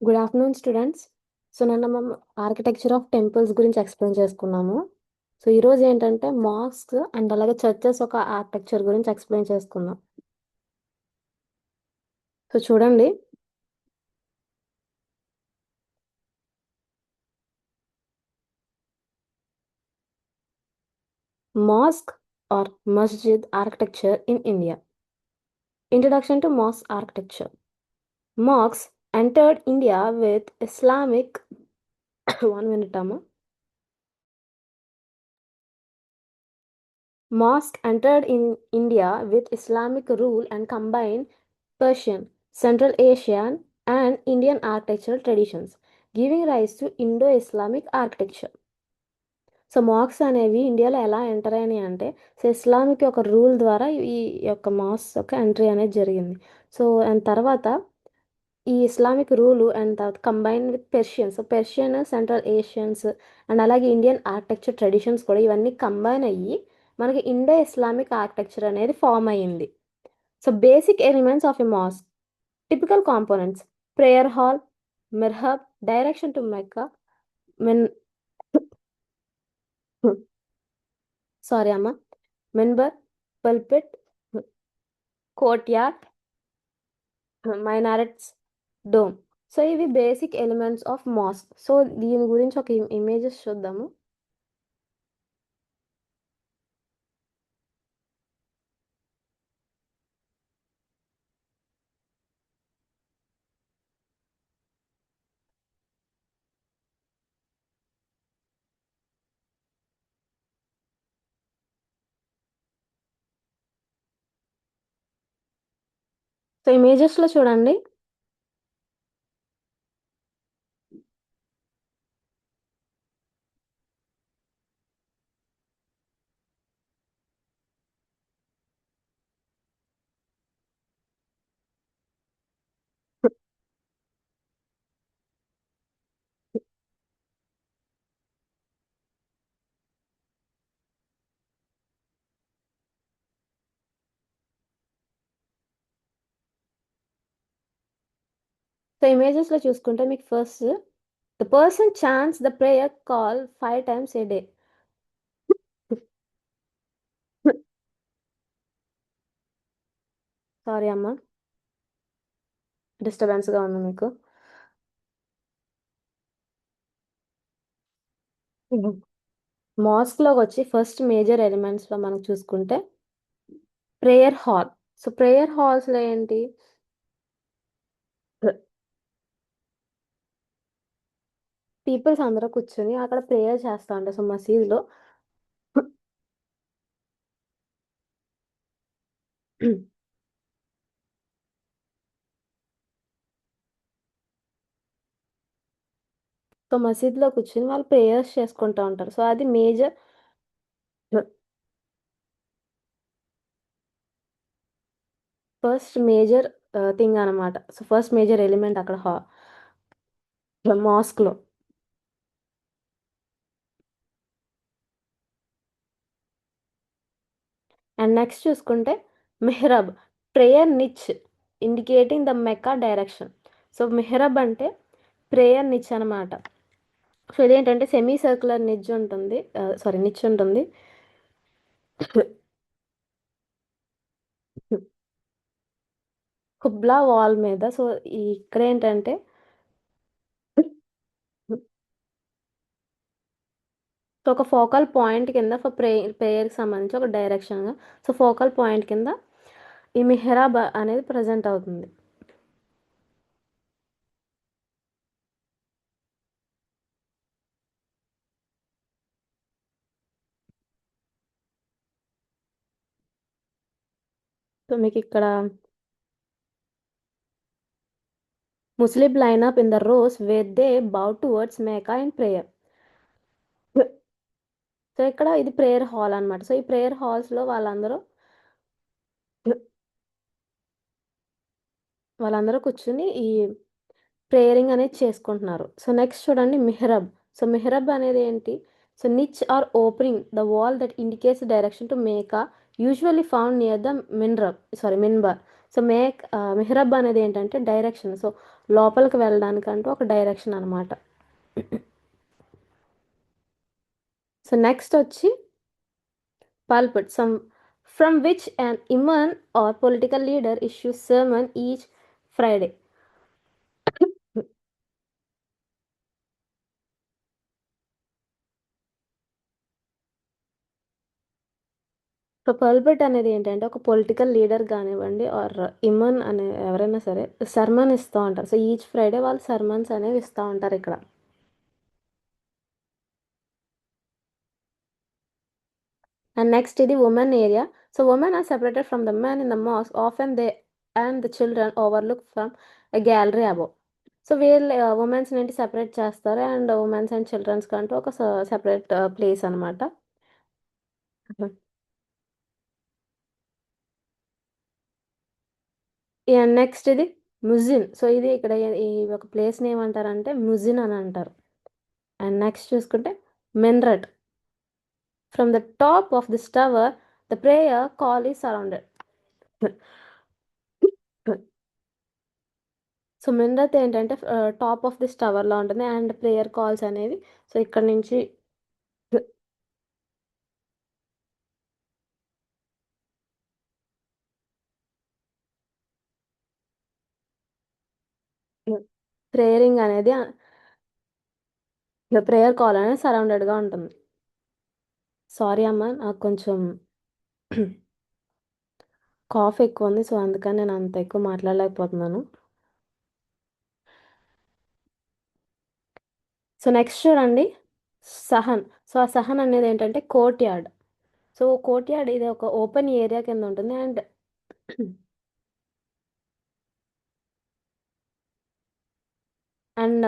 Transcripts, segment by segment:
Good afternoon students. So నిన్న మనం architecture of temples గురించి ఎక్స్ప్లెయిన్ చేసుకున్నాము. సో ఈరోజు ఏంటంటే మాస్క్ అండ్ అలాగే చర్చెస్ ఒక ఆర్కిటెక్చర్ గురించి ఎక్స్ప్లెయిన్ చేసుకుందాం. సో చూడండి, మాస్క్ ఆర్ మస్జిద్ architecture in India. Introduction to mosque architecture. Mosques entered India with Islamic 1 minute అమ్మా. Mosque entered in India with Islamic rule and combined Persian, Central Asian, and Indian architectural traditions, giving rise to Indo-Islamic architecture. So masks అనేవి ఇండియాలో ఎలా enter అయినాయి అంటే, so Islamic ఒక rule ద్వారా ఈ యొక్క మాస్క్ యొక్క ఎంట్రీ అనేది జరిగింది. సో అండ్ తర్వాత ఈ ఇస్లామిక్ రూలు అండ్ తర్వాత combine with Persian, so Persian, central Asians and అలాగే ఇండియన్ ఆర్కిటెక్చర్ ట్రెడిషన్స్ కూడా ఇవన్నీ కంబైన్ అయ్యి మనకి ఇండో ఇస్లామిక్ ఆర్కిటెక్చర్ అనేది ఫామ్ అయ్యింది. So basic elements of a mask. Typical components: prayer hall, mihrab, direction to Mecca, min sorry amma, minbar, pulpit, courtyard, minarets, dome. So ఇవి basic elements of mosque. So దీని గురించి ఒక images చూద్దాము. So ఇమేజెస్లో చూడండి, చూసుకుంటే మీకు first the person chance the prayer call 5 times a day. Sorry అమ్మా, డిస్టర్బెన్స్గా ఉంది మీకు. మాస్క్లోకి వచ్చి ఫస్ట్ మేజర్ ఎలిమెంట్స్లో మనం చూసుకుంటే ప్రేయర్ హాల్. సో ప్రేయర్ హాల్స్లో ఏంటి, పీపుల్స్ అందరూ కూర్చొని అక్కడ ప్రేయర్ చేస్తూ ఉంటారు. సో మసీదులో సో మసీదులో కూర్చొని వాళ్ళు ప్రేయర్స్ చేసుకుంటూ ఉంటారు. సో అది మేజర్ ఫస్ట్ మేజర్ థింగ్ అనమాట. సో ఫస్ట్ మేజర్ ఎలిమెంట్ అక్కడ మాస్క్లో. అండ్ నెక్స్ట్ చూసుకుంటే mihrab, prayer niche indicating the Mecca direction. So mihrab అంటే ప్రేయర్ నిచ్ అనమాట. సో ఇదేంటంటే సెమీ సర్క్యులర్ నిచ్ ఉంటుంది, నిచ్ ఉంటుంది. కుబ్లా వాల్ మీద. సో ఇక్కడ ఏంటంటే సో ఒక ఫోకల్ పాయింట్ కింద ఫర్ ప్రేయర్కి సంబంధించి ఒక డైరెక్షన్గా, సో ఫోకల్ పాయింట్ కింద ఈ మిహ్రాబ్ అనేది ప్రజెంట్ అవుతుంది. సో మీకు ఇక్కడ Muslim line up in the rows where they bow towards Mecca in prayer. So ఇక్కడ ఇది ప్రేయర్ హాల్ అనమాట. సో ఈ ప్రేయర్ హాల్స్లో వాళ్ళందరూ కూర్చుని ఈ ప్రేయరింగ్ అనేది చేసుకుంటున్నారు. సో నెక్స్ట్ చూడండి మిహ్రబ్. సో మిహ్రబ్ అనేది ఏంటి, so niche or opening the wall that indicates direction to Mecca, usually found near the minbar. So mihrab అనేది ఏంటంటే డైరెక్షన్. సో లోపలికి వెళ్ళడానికంటూ ఒక డైరెక్షన్ అనమాట. సో నెక్స్ట్ వచ్చి pulpit, some from which an imam or political leader issues sermon each Friday. So pulpit అనేది ఏంటంటే ఒక పొలిటికల్ లీడర్ కానివ్వండి ఆర్ ఇమన్ అనే ఎవరైనా సరే సర్మన్ ఇస్తూ ఉంటారు. సో ఈచ్ ఫ్రైడే వాళ్ళు సర్మన్స్ అనేవి ఇస్తూ ఉంటారు ఇక్కడ. And next is the women area. So women are separated from the men in the mosque. Often they and the children overlooked from a gallery above. So వీళ్ళు women's నుండి separate చేస్తారు and women's and children's కంటూ ఒక separate place అనమాట. Next ఇది Muzin. So ఇది ఇక్కడ ఈ ఒక ప్లేస్ని ఏమంటారంటే ముజిన్ అని అంటారు. అండ్ నెక్స్ట్ చూసుకుంటే minaret. From the top of this tower the prayer call is surrounded. So minaret ఏంటంటే టాప్ ఆఫ్ దిస్ టవర్లో ఉంటుంది అండ్ ప్రేయర్ కాల్స్ అనేవి సో ఇక్కడ నుంచి ప్రేయరింగ్ అనేది ప్రేయర్ కాల్ అనేది సరౌండెడ్గా ఉంటుంది. సారీ అమ్మ, నాకు కొంచెం కాఫ్ ఎక్కువ ఉంది. సో అందుకని నేను అంత ఎక్కువ మాట్లాడలేకపోతున్నాను. సో నెక్స్ట్ చూడండి సహన్. సో ఆ సహన్ అనేది ఏంటంటే court yard. So court yard ఇది ఒక ఓపెన్ ఏరియా కింద ఉంటుంది అండ్ అండ్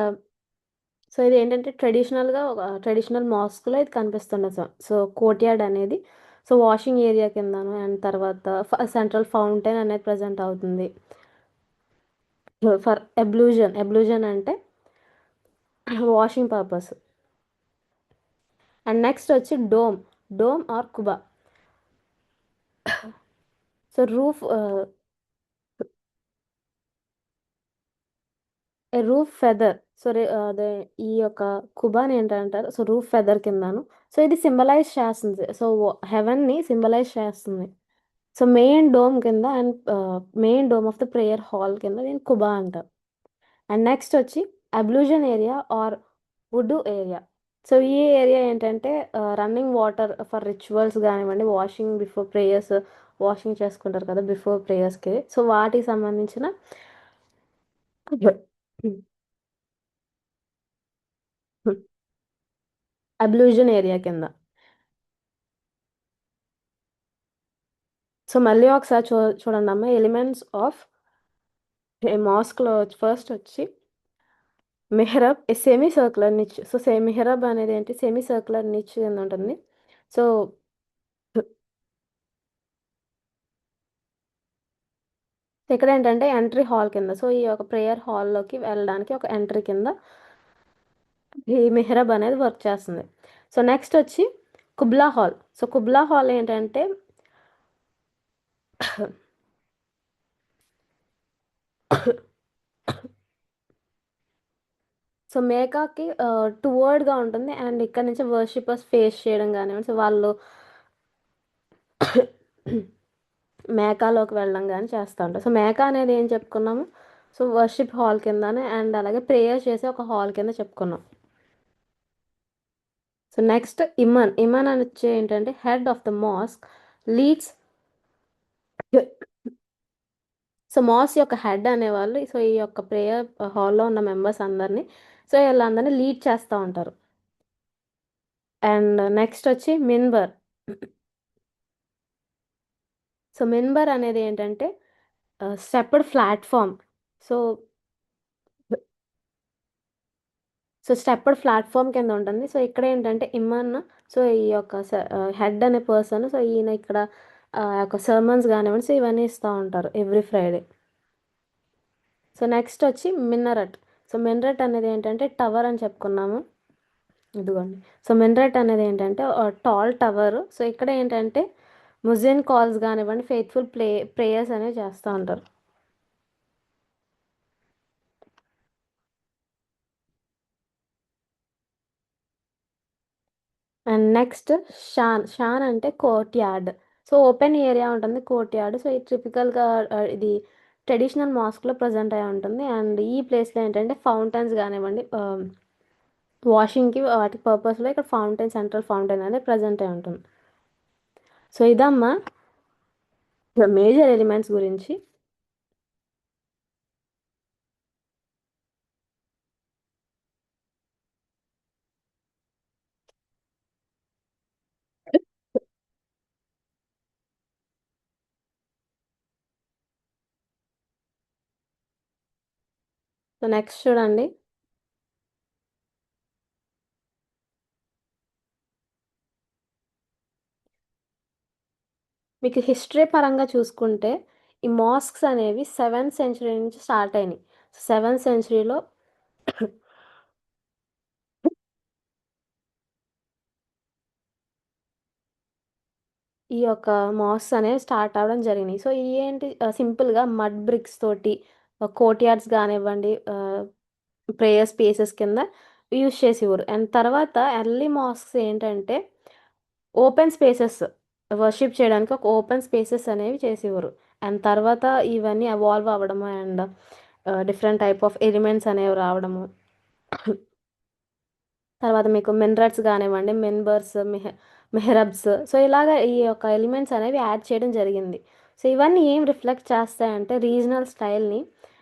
సో ఇది ఏంటంటే ట్రెడిషనల్గా ఒక ట్రెడిషనల్ మాస్క్లో ఇది కనిపిస్తుండదు. సో కోర్ట్ యార్డ్ అనేది సో వాషింగ్ ఏరియా కిందను అండ్ తర్వాత సెంట్రల్ ఫౌంటైన్ అనేది ప్రజెంట్ అవుతుంది ఫర్ ఎబ్లూజన్. ఎబ్లూజన్ అంటే వాషింగ్ పర్పస్. అండ్ నెక్స్ట్ వచ్చి డోమ్ ఆర్ కుబా. So roof roof feather. So అదే ఈ యొక్క కుబాని ఏంటంటారు సో రూఫ్ ఫెదర్ కిందను. సో ఇది సింబలైజ్ చేస్తుంది. సో హెవెన్ని సింబలైజ్ చేస్తుంది. సో మెయిన్ డోమ్ కింద and main dome of the prayer hall కింద దీన్ని కుబా అంటారు. అండ్ నెక్స్ట్ వచ్చి అబ్లూజన్ ఏరియా ఆర్ వుడు ఏరియా. సో ఈ ఏరియా ఏంటంటే రన్నింగ్ వాటర్ ఫర్ రిచువల్స్ కానివ్వండి, వాషింగ్ బిఫోర్ ప్రేయర్స్, వాషింగ్ చేసుకుంటారు కదా బిఫోర్ ప్రేయర్స్కి. సో వాటికి సంబంధించిన అబ్లూజన్ ఏరియా కింద. సో మళ్ళీ ఒకసారి చూడండి అమ్మ, ఎలిమెంట్స్ ఆఫ్ ఏ మాస్క్లో ఫస్ట్ వచ్చి mihrab a semi circular niche. So mihrab అనేది ఏంటి సెమీ సర్క్యులర్ నిచ్ కింద ఉంటుంది. సో ఇక్కడ ఏంటంటే ఎంట్రీ హాల్ కింద. సో ఈ యొక్క ప్రేయర్ హాల్లోకి వెళ్ళడానికి ఒక ఎంట్రీ కింద ఈ మెహ్రబ్ అనేది వర్క్ చేస్తుంది. సో నెక్స్ట్ వచ్చి కుబ్లా హాల్. సో కుబ్లా హాల్ ఏంటంటే సో మేకాకి టువర్డ్గా ఉంటుంది అండ్ ఇక్కడ నుంచి వర్షిపర్స్ ఫేస్ చేయడం కానివ్వండి, సో వాళ్ళు మేకాలోకి వెళ్ళడం కానీ చేస్తూ ఉంటారు. సో మేకా అనేది ఏం చెప్పుకున్నాము సో వర్షిప్ హాల్ కిందనే అండ్ అలాగే ప్రేయర్ చేసే ఒక హాల్ కింద చెప్పుకున్నాం. సో నెక్స్ట్ ఇమన్ అని వచ్చే ఏంటంటే head of the mask leads. So mass యొక్క హెడ్ అనేవాళ్ళు సో ఈ యొక్క ప్రేయర్ హాల్లో ఉన్న మెంబర్స్ అందరినీ సో వీళ్ళందరినీ లీడ్ చేస్తూ ఉంటారు. అండ్ నెక్స్ట్ వచ్చి మిన్బర్. సో మిన్బర్ అనేది ఏంటంటే stepped platform. So stepped platform కింద ఉంటుంది. సో ఇక్కడ ఏంటంటే ఇమ్మన్ సో ఈ యొక్క హెడ్ అనే పర్సన్ సో ఈయన ఇక్కడ యొక్క సర్మన్స్ కానివ్వండి సో ఇవన్నీ ఇస్తూ ఉంటారు ఎవ్రీ ఫ్రైడే. సో నెక్స్ట్ వచ్చి మిన్నరట్. సో మిన్నరట్ అనేది ఏంటంటే టవర్ అని చెప్పుకున్నాము, ఇదిగోండి. సో మిన్నరట్ అనేది ఏంటంటే టాల్ టవర్. సో ఇక్కడ ఏంటంటే ముజిన్ కాల్స్ కానివ్వండి ఫెయిత్ఫుల్ ప్రేయర్స్ అనేవి చేస్తూ ఉంటారు. అండ్ నెక్స్ట్ షాన్ అంటే court yard. So open area ఉంటుంది కోర్ట్ యార్డ్. సో ఇది టిపికల్గా ఇది ట్రెడిషనల్ మాస్క్లో ప్రజెంట్ అయి ఉంటుంది. అండ్ ఈ ప్లేస్లో ఏంటంటే ఫౌంటైన్స్ కానివ్వండి, వాషింగ్కి వాటి పర్పస్లో ఇక్కడ ఫౌంటైన్, సెంట్రల్ ఫౌంటైన్ అనేది ప్రజెంట్ అయి ఉంటుంది. సో ఇదమ్మా మేజర్ ఎలిమెంట్స్ గురించి. సో నెక్స్ట్ చూడండి. మీకు హిస్టరీ పరంగా చూసుకుంటే ఈ మాస్క్స్ అనేవి 7th సెంచరీ నుంచి స్టార్ట్ అయినాయి. 7th సెంచరీలో ఈ యొక్క మాస్క్స్ అనేవి స్టార్ట్ అవ్వడం జరిగినాయి. సో ఇవి ఏంటి, సింపుల్గా మడ్ బ్రిక్స్ తోటి కోర్ట్ యార్డ్స్ కానివ్వండి, ప్రేయర్ స్పేసెస్ కింద యూజ్ చేసేవారు. అండ్ తర్వాత ఎర్లీ మాస్క్స్ ఏంటంటే ఓపెన్ స్పేసెస్, వర్షిప్ చేయడానికి ఒక ఓపెన్ స్పేసెస్ అనేవి చేసేవారు. అండ్ తర్వాత ఇవన్నీ ఎవాల్వ్ అవ్వడము and different type of elements అనేవి రావడము. తర్వాత మీకు మినరట్స్ కానివ్వండి, మిన్బర్స్, మెహరబ్స్, సో ఇలాగ ఈ యొక్క ఎలిమెంట్స్ అనేవి యాడ్ చేయడం జరిగింది. సో ఇవన్నీ ఏం రిఫ్లెక్ట్ చేస్తాయంటే రీజనల్ స్టైల్ని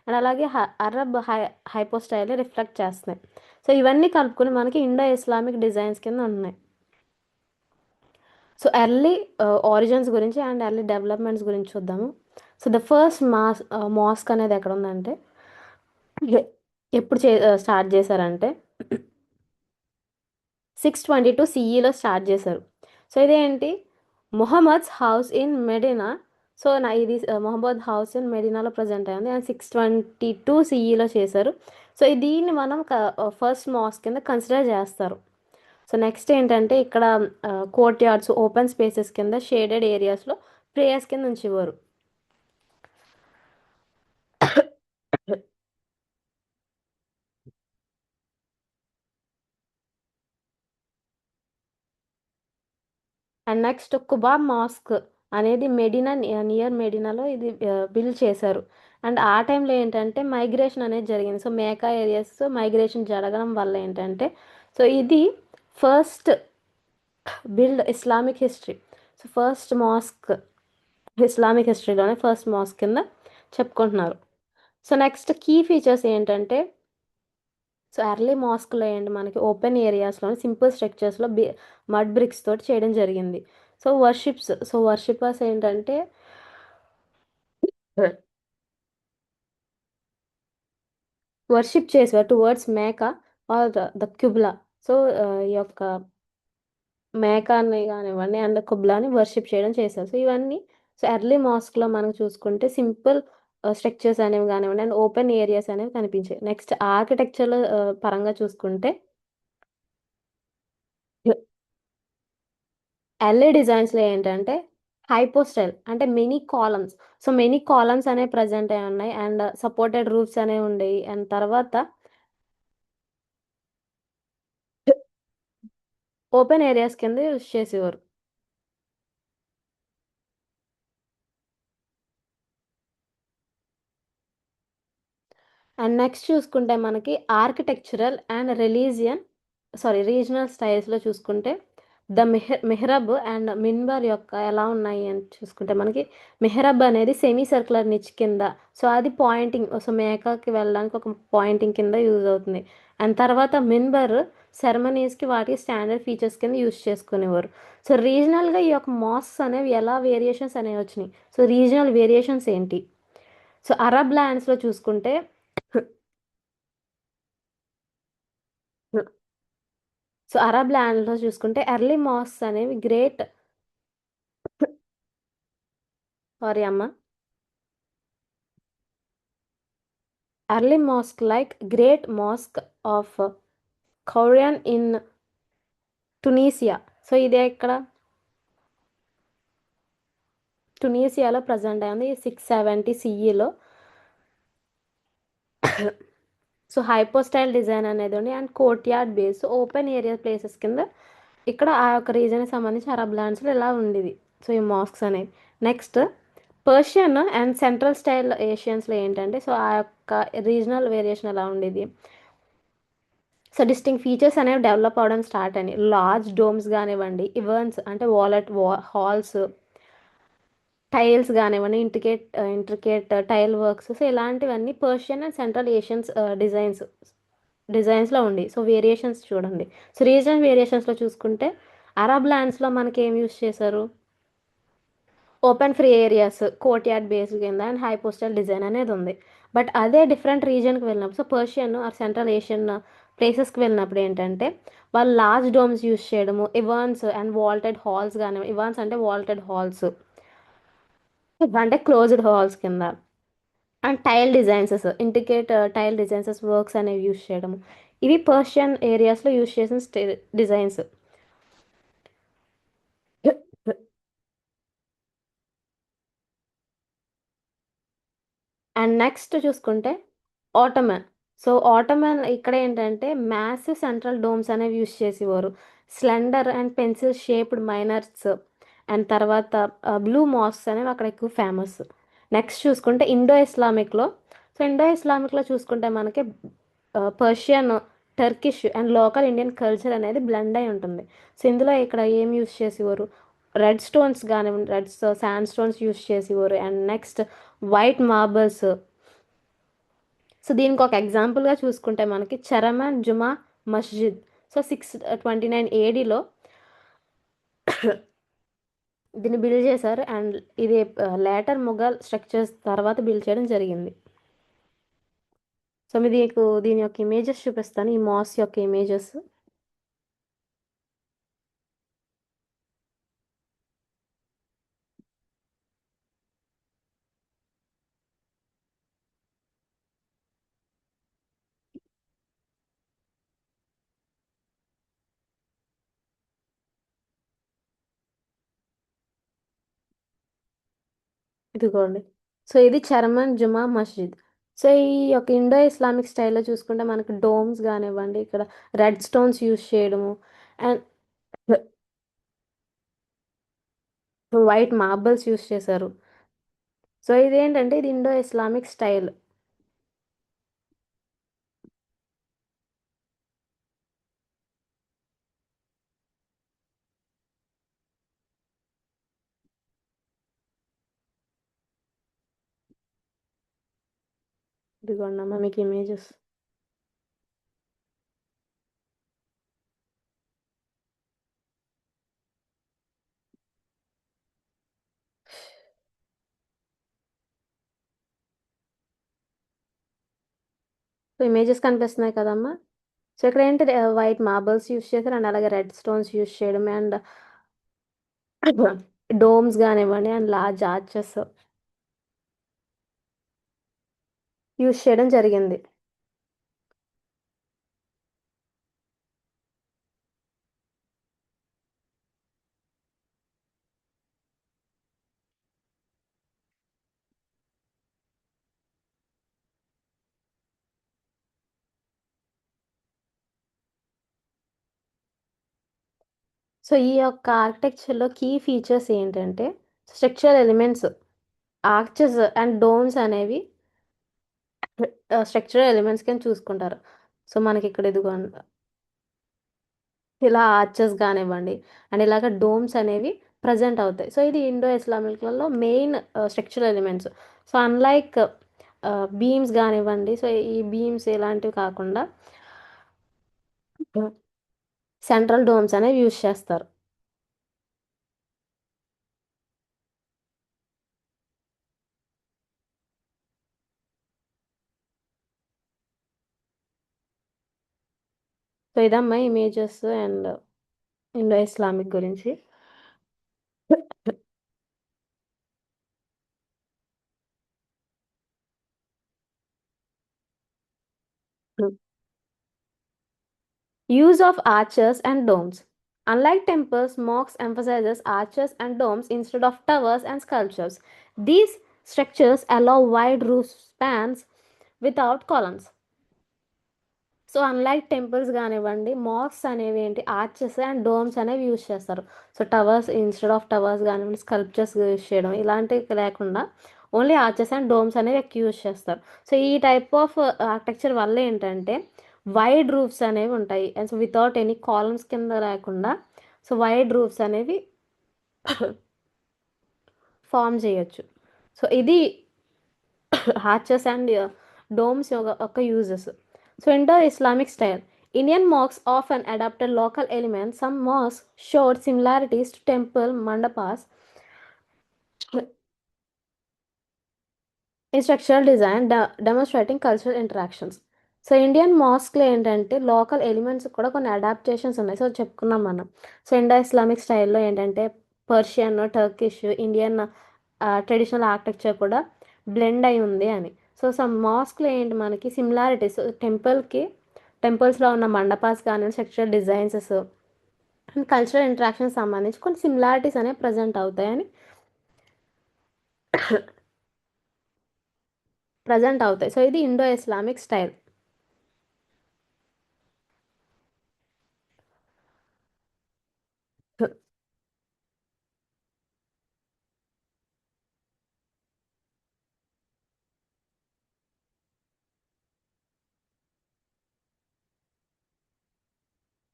అండ్ అలాగే అరబ్ హైపో స్టైల్ని రిఫ్లెక్ట్ చేస్తున్నాయి. సో ఇవన్నీ కలుపుకొని మనకి ఇండో ఇస్లామిక్ డిజైన్స్ కింద ఉన్నాయి. సో ఎర్లీ ఆరిజిన్స్ గురించి అండ్ ఎర్లీ డెవలప్మెంట్స్ గురించి చూద్దాము. సో ద ఫస్ట్ మాస్క్ అనేది ఎక్కడ ఉందంటే ఎప్పుడు స్టార్ట్ చేశారంటే 622 సిఈలో స్టార్ట్ చేశారు. సో ఇదేంటి, మొహమ్మద్స్ హౌస్ ఇన్ మెడినా. సో ఇది మొహమ్మద్ హౌస్ ఇన్ మెడినాలో ప్రజెంట్ అయింది అండ్ 622 సిఈలో చేశారు. సో దీన్ని మనం ఫస్ట్ మాస్క్ కింద కన్సిడర్ చేస్తారు. సో నెక్స్ట్ ఏంటంటే ఇక్కడ కోర్ట్ యార్డ్స్, ఓపెన్ స్పేసెస్ కింద షేడెడ్ ఏరియాస్లో ప్రేయర్స్ కింద ఉంచేవారు. అండ్ నెక్స్ట్ కుబా మాస్క్ అనేది మెడినా, నియర్ మెడినాలో ఇది బిల్డ్ చేశారు. అండ్ ఆ టైంలో ఏంటంటే మైగ్రేషన్ అనేది జరిగింది. సో మేకా ఏరియాస్ మైగ్రేషన్ జరగడం వల్ల ఏంటంటే, సో ఇది first build Islamic history. So first mosque Islamic హిస్టరీలోనే ఫస్ట్ మాస్క్ కింద చెప్పుకుంటున్నారు. సో నెక్స్ట్ కీ ఫీచర్స్ ఏంటంటే, సో ఎర్లీ మాస్క్లో ఏంటి మనకి ఓపెన్ ఏరియాస్లో సింపుల్ స్ట్రక్చర్స్లో మడ్ బ్రిక్స్ తోటి చేయడం జరిగింది. సో వర్షిపర్స్ ఏంటంటే వర్షిప్ చేసేవారు towards Mecca or the qibla. So ఈ యొక్క మేకాని కానివ్వండి అండ్ కుబ్లాని వర్షిప్ చేయడం చేశారు. సో ఇవన్నీ సో ఎర్లీ మాస్క్లో మనం చూసుకుంటే సింపుల్ స్ట్రక్చర్స్ అనేవి కానివ్వండి అండ్ ఓపెన్ ఏరియాస్ అనేవి కనిపించాయి. నెక్స్ట్ ఆర్కిటెక్చర్లో పరంగా చూసుకుంటే ఎల్ఏ డిజైన్స్లో ఏంటంటే హైపో స్టైల్ అంటే many columns. So many columns అనేవి ప్రజెంట్ అయి ఉన్నాయి అండ్ సపోర్టెడ్ రూఫ్స్ అనేవి ఉండేవి. అండ్ తర్వాత ఓపెన్ ఏరియాస్ కింద యూజ్ చేసేవారు. అండ్ నెక్స్ట్ చూసుకుంటే మనకి ఆర్కిటెక్చరల్ అండ్ రీజనల్ స్టైల్స్లో చూసుకుంటే ద మెహ్రబ్ అండ్ మిన్బర్ యొక్క ఎలా ఉన్నాయి అని చూసుకుంటే మనకి మెహ్రబ్ అనేది సెమీ సర్క్యులర్ నిచ్ కింద, సో అది పాయింటింగ్, సో మేకాకి వెళ్ళడానికి ఒక పాయింటింగ్ కింద యూజ్ అవుతుంది. అండ్ తర్వాత మిన్బర్ సెరమనీస్కి వాటికి స్టాండర్డ్ ఫీచర్స్ కింద యూజ్ చేసుకునేవారు. సో రీజనల్గా ఈ యొక్క మాస్క్స్ అనేవి ఎలా వేరియేషన్స్ అనేవి వచ్చినాయి. సో రీజనల్ వేరియేషన్స్ ఏంటి, సో అరబ్ ల్యాండ్స్లో చూసుకుంటే సో అరబ్ ల్యాండ్లో చూసుకుంటే ఎర్లీ మాస్క్స్ అనేవి సారీ అమ్మ early mosque like great mosque of Kairouan in Tunisia. So ఇదే ఇక్కడ టునీసియాలో ప్రజెంట్ అయింది 670 సిఈలో. సో హైపోస్టైల్ డిజైన్ అనేది ఉంది and court yard base open area places కింద ఇక్కడ ఆ యొక్క రీజన్కి సంబంధించి అరబ్ ల్యాండ్స్లో ఇలా ఉండేది. సో ఈ మాస్క్స్ అనేవి. Next Persian and central style ఏషియన్స్లో ఏంటంటే సో ఆ యొక్క రీజనల్ వేరియేషన్ ఎలా ఉండేది. సో డిస్టింగ్ ఫీచర్స్ అనేవి డెవలప్ అవడం స్టార్ట్ అయినాయి. లార్జ్ డోమ్స్ కానివ్వండి, ఈవెంట్స్ అంటే హాల్స్, టైల్స్ కానివ్వండి, ఇంట్రికేట్ టైల్ వర్క్స్, సో ఇలాంటివన్నీ పర్షియన్ అండ్ సెంట్రల్ ఏషియన్స్ డిజైన్స్లో ఉండి. సో వేరియేషన్స్ చూడండి. సో రీజనల్ వేరియేషన్స్లో చూసుకుంటే అరబ్ ల్యాండ్స్లో మనకి ఏం యూస్ చేశారు, open free areas, courtyard based కింద అండ్ హై పోస్టల్ డిజైన్ అనేది ఉంది. బట్ అదే డిఫరెంట్ రీజియన్కి వెళ్ళినప్పుడు so Persian or central Asian ప్లేసెస్కి వెళ్ళినప్పుడు ఏంటంటే వాళ్ళు లార్జ్ డోమ్స్ యూస్ చేయడము, ఇవాన్స్ అండ్ వాల్టెడ్ హాల్స్ కానీ, ఇవాన్స్ అంటే వాల్టెడ్ హాల్స్ అంటే క్లోజ్డ్ హాల్స్ కింద, అండ్ టైల్ డిజైన్సెస్, ఇంటికేట్ టైల్ డిజైన్సెస్ వర్క్స్ అనేవి యూస్ చేయడము. ఇవి పర్షియన్ ఏరియాస్లో యూస్ చేసిన డిజైన్స్. అండ్ నెక్స్ట్ చూసుకుంటే ఆటోమన్. సో ఆటోమన్ ఇక్కడ ఏంటంటే మ్యాసివ్ సెంట్రల్ డోమ్స్ అనేవి యూస్ చేసేవారు. Slender and pencil shaped minars and తర్వాత బ్లూ మాస్క్స్ అనేవి అక్కడ ఎక్కువ ఫేమస్. నెక్స్ట్ చూసుకుంటే ఇండో ఇస్లామిక్లో, సో ఇండో ఇస్లామిక్లో చూసుకుంటే మనకి Persian, Turkish and local Indian culture అనేది బ్లెండ్ అయి ఉంటుంది. సో ఇందులో ఇక్కడ ఏం యూస్ చేసేవారు, రెడ్ స్టోన్స్ కానివ్వండి, రెడ్ శాండ్ స్టోన్స్ యూస్ చేసేవారు. And next white marbles. So దీనికి ఒక ఎగ్జాంపుల్గా చూసుకుంటే మనకి చరమన్ జుమా మస్జిద్. సో 629 ఏడీలో దీన్ని బిల్డ్ చేశారు. అండ్ ఇది లేటర్ ముఘల్ స్ట్రక్చర్స్ తర్వాత బిల్డ్ చేయడం జరిగింది. సో మీకు దీని యొక్క ఇమేజెస్ చూపిస్తాను, ఈ మాస్ యొక్క ఇమేజెస్. ఇదిగోండి. సో ఇది చర్మన్ జుమా మస్జిద్. సో ఈ యొక్క ఇండో ఇస్లామిక్ స్టైల్లో చూసుకుంటే మనకి డోమ్స్ కానివ్వండి, ఇక్కడ రెడ్ స్టోన్స్ యూస్ చేయడము అండ్ వైట్ మార్బల్స్ యూస్ చేశారు. సో ఇదేంటంటే ఇది ఇండో ఇస్లామిక్ స్టైల్. ఇదిగోండి అమ్మ మీకు ఇమేజెస్. సో ఇమేజెస్ కనిపిస్తున్నాయి కదమ్మా. సో ఇక్కడ ఏంటి వైట్ మార్బల్స్ యూస్ చేశారు అండ్ అలాగే రెడ్ స్టోన్స్ యూస్ చేయడం అండ్ డోమ్స్ కానివ్వండి అండ్ లార్జ్ ఆర్చెస్ యూస్ చేయడం జరిగింది. సో ఈ యొక్క ఆర్కిటెక్చర్లో కీ ఫీచర్స్ ఏంటంటే structural elements, arches and domes అనేవి స్ట్రక్చరల్ ఎలిమెంట్స్ కింద చూసుకుంటారు. సో మనకి ఇక్కడ ఇదిగో ఇలా ఆర్చెస్ కానివ్వండి అండ్ ఇలాగ డోమ్స్ అనేవి ప్రజెంట్ అవుతాయి. సో ఇది ఇండో ఇస్లామిక్లలో main structural elements. So unlike beams కానివ్వండి, సో ఈ బీమ్స్ ఇలాంటివి కాకుండా సెంట్రల్ డోమ్స్ అనేవి యూస్ చేస్తారు. సో ఇదమ్మా ఇమేజెస్ అండ్ ఇండో ఇస్లామిక్ గురించి. Use of arches and domes. Unlike temples, mosques emphasizes arches and domes instead of towers and sculptures. These structures allow wide roof spans without columns. So unlike temples కానివ్వండి, masks అనేవి ఏంటి arches and domes అనేవి use చేస్తారు. So towers instead of towers కానివ్వండి, sculptures use చేయడం ఇలాంటివి లేకుండా only arches and domes అనేవి ఎక్కువ యూజ్ చేస్తారు. సో ఈ టైప్ ఆఫ్ ఆర్కిటెక్చర్ వల్ల ఏంటంటే వైడ్ రూఫ్స్ అనేవి ఉంటాయి. And so without any columns కింద లేకుండా సో వైడ్ రూఫ్స్ అనేవి ఫామ్ చేయొచ్చు. సో ఇది ఆర్చెస్ అండ్ డోమ్స్ యొక్క uses. So Indo Islamic style. Indian mosques often adapted local elements. Some mosques showed similarities to temple mandapas in structural design, demonstrating cultural interactions. So Indian మాస్క్లో ఏంటంటే local elements కూడా కొన్ని adaptations ఉన్నాయి. So చెప్పుకున్నాం మనం. So Indo Islamic స్టైల్లో ఏంటంటే Persian, Turkish, Indian traditional architecture కూడా బ్లెండ్ అయి ఉంది అని. సో సమ్ మాస్క్లో ఏంటి మనకి సిమిలారిటీస్ టెంపుల్స్లో ఉన్న మండపాస్ కానీ స్ట్రక్చరల్ డిజైన్సెస్ అండ్ కల్చరల్ ఇంటరాక్షన్స్ సంబంధించి కొన్ని సిమిలారిటీస్ అనేవి ప్రజెంట్ అవుతాయని ప్రజెంట్ అవుతాయి. సో ఇది Indo Islamic style.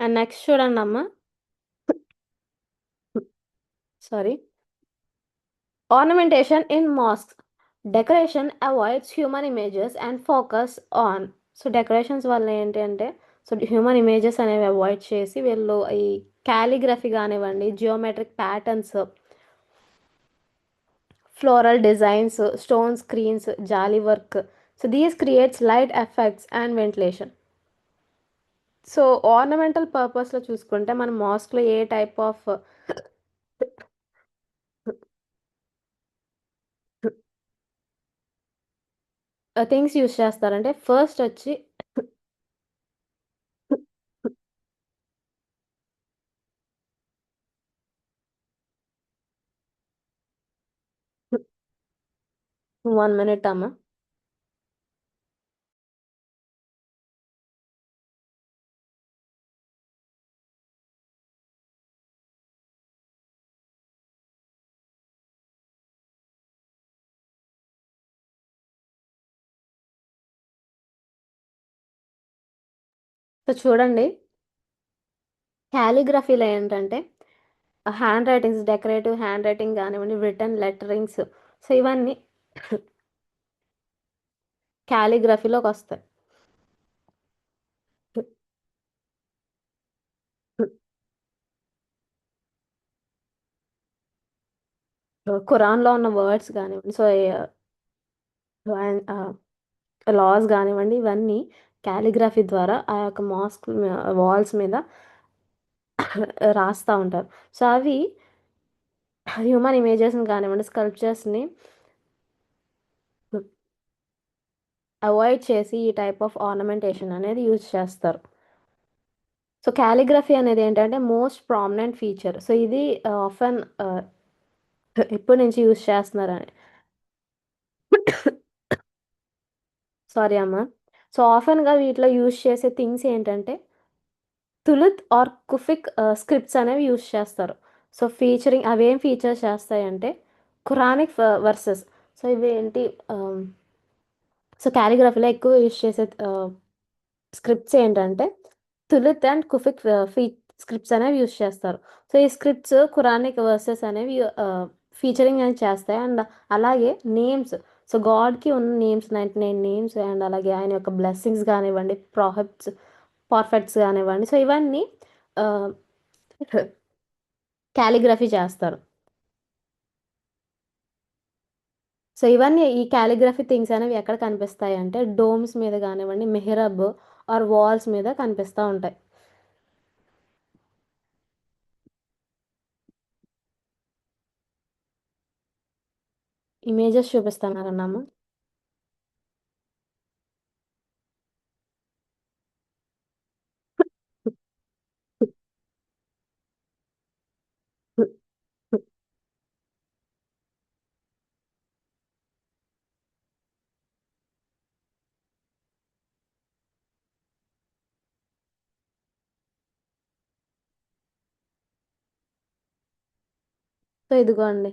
And next చూడండి అమ్మ. Sorry. Ornamentation in mosque. Decoration avoids human images and focus on. So decorations వల్ల ఏంటి అంటే సో హ్యూమన్ ఇమేజెస్ అనేవి అవాయిడ్ చేసి వీళ్ళు ఈ క్యాలిగ్రఫీ కానివ్వండి, geometric patterns, floral designs, stone screens, jali work. So these creates light effects and ventilation. So ornamental పర్పస్లో చూసుకుంటే మనం మాస్క్లో ఏ టైప్ ఆఫ్ థింగ్స్ యూస్ చేస్తారంటే ఫస్ట్ వచ్చి 1 minute అమ్మ. సో చూడండి, క్యాలిగ్రఫీలో ఏంటంటే hand writings, decorative hand writing కానివ్వండి, రిటర్న్ లెటరింగ్స్. సో ఇవన్నీ క్యాలిగ్రఫీలోకి వస్తాయి. ఖురాన్లో ఉన్న వర్డ్స్ కానివ్వండి, సో లాస్ కానివ్వండి, ఇవన్నీ క్యాలిగ్రఫీ ద్వారా ఆ యొక్క మాస్క్ వాల్స్ మీద రాస్తూ ఉంటారు. సో అవి హ్యూమన్ ఇమేజెస్ని కానివ్వండి, స్కల్ప్చర్స్ని అవాయిడ్ చేసి ఈ టైప్ ఆఫ్ ఆర్నమెంటేషన్ అనేది యూజ్ చేస్తారు. సో క్యాలిగ్రఫీ అనేది ఏంటంటే మోస్ట్ ప్రామినెంట్ ఫీచర్. సో ఇది ఆఫెన్ ఎప్పటి నుంచి యూజ్ చేస్తున్నారని. సారీ అమ్మ. సో ఆఫెన్గా వీటిలో యూజ్ చేసే థింగ్స్ ఏంటంటే తులుత్ ఆర్ కుఫిక్ స్క్రిప్ట్స్ అనేవి యూజ్ చేస్తారు. సో ఫీచరింగ్ అవేం ఫీచర్స్ చేస్తాయంటే ఖురానిక్ వర్సెస్. సో ఇవి ఏంటి సో క్యాలిగ్రఫీలో ఎక్కువ యూజ్ చేసే స్క్రిప్ట్స్ ఏంటంటే తులిత్ అండ్ కుఫిక్ స్క్రిప్ట్స్ అనేవి యూజ్ చేస్తారు. సో ఈ స్క్రిప్ట్స్ ఖురానిక్ వర్సెస్ అనేవి ఫీచరింగ్ అనేది చేస్తాయి. అండ్ అలాగే నేమ్స్. సో గాడ్కి ఉన్న నేమ్స్ 99 నేమ్స్ అండ్ అలాగే ఆయన యొక్క బ్లెస్సింగ్స్ కానివ్వండి, పర్ఫెక్ట్స్ కానివ్వండి. సో ఇవన్నీ క్యాలిగ్రఫీ చేస్తారు. సో ఇవన్నీ ఈ క్యాలిగ్రఫీ థింగ్స్ అనేవి ఎక్కడ కనిపిస్తాయి అంటే డోమ్స్ మీద కానివ్వండి, మెహరబ్ ఆర్ వాల్స్ మీద కనిపిస్తూ ఉంటాయి. ఇమేజెస్ చూపిస్తున్నారన్నాము. సో ఇదిగోండి.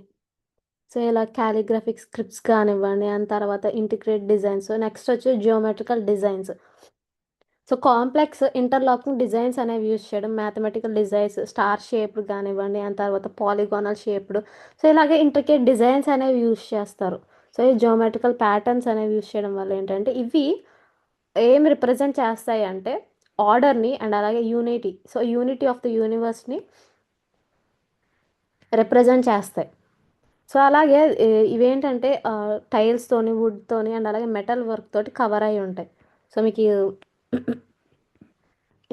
సో ఇలా కాలిగ్రాఫిక్ స్క్రిప్ట్స్ కానివ్వండి, అండ్ తర్వాత ఇంటిగ్రేట్ డిజైన్స్. నెక్స్ట్ వచ్చి geometrical designs. So complex interlocking designs అనేవి యూజ్ చేయడం, మ్యాథమెటికల్ డిజైన్స్, స్టార్ షేప్డ్ కానివ్వండి, అండ్ తర్వాత పాలిగానల్ షేప్డ్. సో ఇలాగే ఇంట్రికేట్ డిజైన్స్ అనేవి యూజ్ చేస్తారు. సో ఈ జియోమెట్రికల్ ప్యాటర్న్స్ అనేవి యూజ్ చేయడం వల్ల ఏంటంటే ఇవి ఏం రిప్రజెంట్ చేస్తాయి అంటే ఆర్డర్ని అండ్ అలాగే unity. So unity of the యూనివర్స్ని రిప్రజెంట్ చేస్తాయి. సో అలాగే ఇవేంటంటే టైల్స్తోని, వుడ్తోని అండ్ అలాగే మెటల్ వర్క్ తోటి కవర్ అయి ఉంటాయి. సో మీకు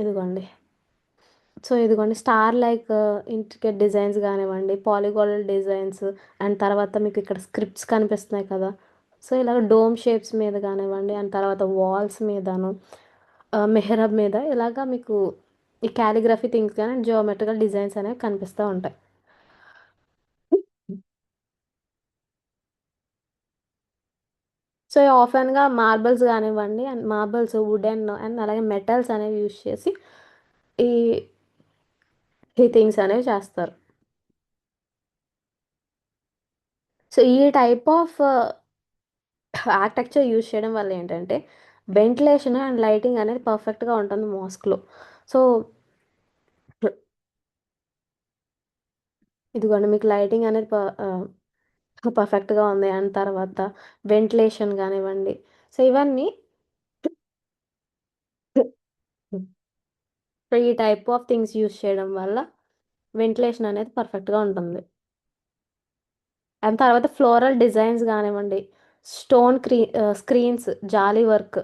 ఇదిగోండి. సో ఇదిగోండి స్టార్ లైక్ ఇంట్రికేట్ డిజైన్స్ కానివ్వండి, పాలిగోనల్ డిజైన్స్, అండ్ తర్వాత మీకు ఇక్కడ స్క్రిప్ట్స్ కనిపిస్తున్నాయి కదా. సో ఇలాగ డోమ్ షేప్స్ మీద కానివ్వండి, అండ్ తర్వాత వాల్స్ మీదను, మెహరబ్ మీద ఇలాగా మీకు ఈ క్యాలిగ్రఫీ థింగ్స్ కానీ జియోమెట్రికల్ డిజైన్స్ అనేవి కనిపిస్తూ ఉంటాయి. సో ఆఫెన్గా మార్బల్స్ కానివ్వండి, అండ్ మార్బల్స్, వుడెన్ అండ్ అలాగే మెటల్స్ అనేవి యూజ్ చేసి ఈ ఈ థింగ్స్ అనేవి చేస్తారు. సో ఈ టైప్ ఆఫ్ ఆర్కిటెక్చర్ యూజ్ చేయడం వల్ల ఏంటంటే వెంటిలేషన్ అండ్ లైటింగ్ అనేది పర్ఫెక్ట్గా ఉంటుంది మాస్క్లో. సో ఇదిగోండి మీకు లైటింగ్ అనేది పర్ఫెక్ట్గా ఉంది, అండ్ తర్వాత వెంటిలేషన్ కానివ్వండి. సో ఇవన్నీ సో ఈ టైప్ ఆఫ్ థింగ్స్ యూజ్ చేయడం వల్ల వెంటిలేషన్ అనేది పర్ఫెక్ట్గా ఉంటుంది. అండ్ తర్వాత ఫ్లోరల్ డిజైన్స్ కానివ్వండి, stone screens, jali work.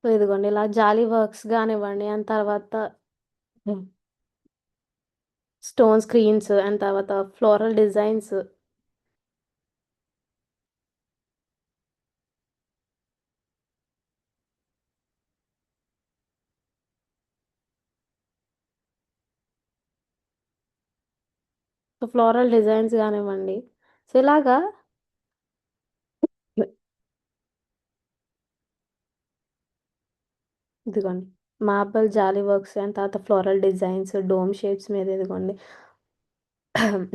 So ఇదిగోండి ఇలా జాలీ వర్క్స్ కానివ్వండి, అండ్ తర్వాత స్టోన్ స్క్రీన్స్, అండ్ తర్వాత floral designs. So floral designs కానివ్వండి. సో ఇలాగా ఇదిగోండి మార్బల్ జాలీ వర్క్స్, అండ్ తర్వాత ఫ్లోరల్ డిజైన్స్, డోమ్ షేప్స్ మీద ఇదిగోండి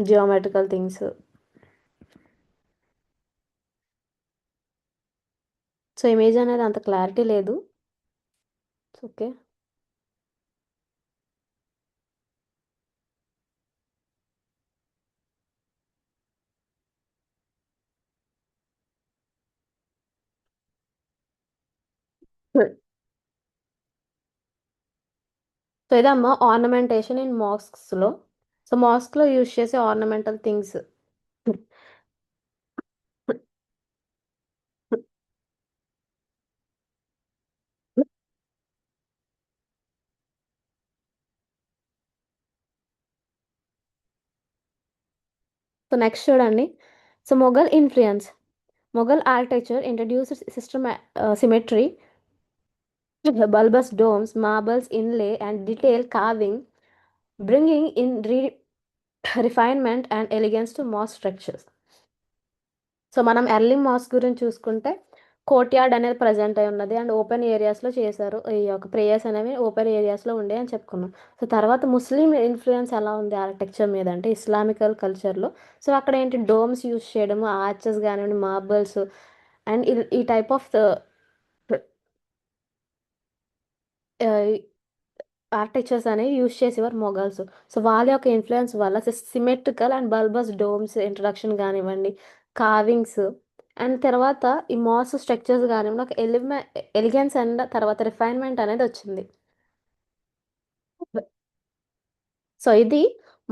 జియోమెట్రికల్ థింగ్స్. సో ఇమేజ్ అనేది అంత క్లారిటీ లేదు. ఓకే. సో ఇదమ్మా ఆర్నమెంటేషన్ ఇన్ మాస్క్స్లో. సో మాస్క్లో యూజ్ చేసే ఆర్నమెంటల్ థింగ్స్. సో నెక్స్ట్ చూడండి. So Mughal influence. Mughal architecture introduced symmetry, bulbous domes, marbles inlay, and detailed carving, bringing in refinement and elegance to mosque structures. So మనం early mask గురించి చూసుకుంటే courtyard అనేది present అయి ఉన్నది, and open ఏరియాస్లో చేశారు. ఈ యొక్క ప్రేయర్స్ అనేవి ఓపెన్ ఏరియాస్లో ఉండే అని చెప్పుకున్నాం. సో తర్వాత ముస్లిం ఇన్ఫ్లుయెన్స్ ఎలా ఉంది ఆర్కిటెక్చర్ మీద అంటే ఇస్లామికల్ కల్చర్లో. సో అక్కడ ఏంటి డోమ్స్ యూజ్ చేయడము, ఆర్చెస్ కానివ్వండి, మార్బల్స్, అండ్ ఈ టైప్ ఆఫ్ ఆర్కిటెక్చర్స్ అనేవి యూజ్ చేసేవారు మొఘల్స్. సో వాళ్ళ యొక్క ఇన్ఫ్లుయెన్స్ వల్ల symmetrical and bulbous domes introduction కానివ్వండి, కార్వింగ్స్, అండ్ తర్వాత ఈ మాస్ స్ట్రక్చర్స్ కానివ్వండి ఒక ఎలిగెన్స్ అండ్ తర్వాత రిఫైన్మెంట్ అనేది వచ్చింది. సో ఇది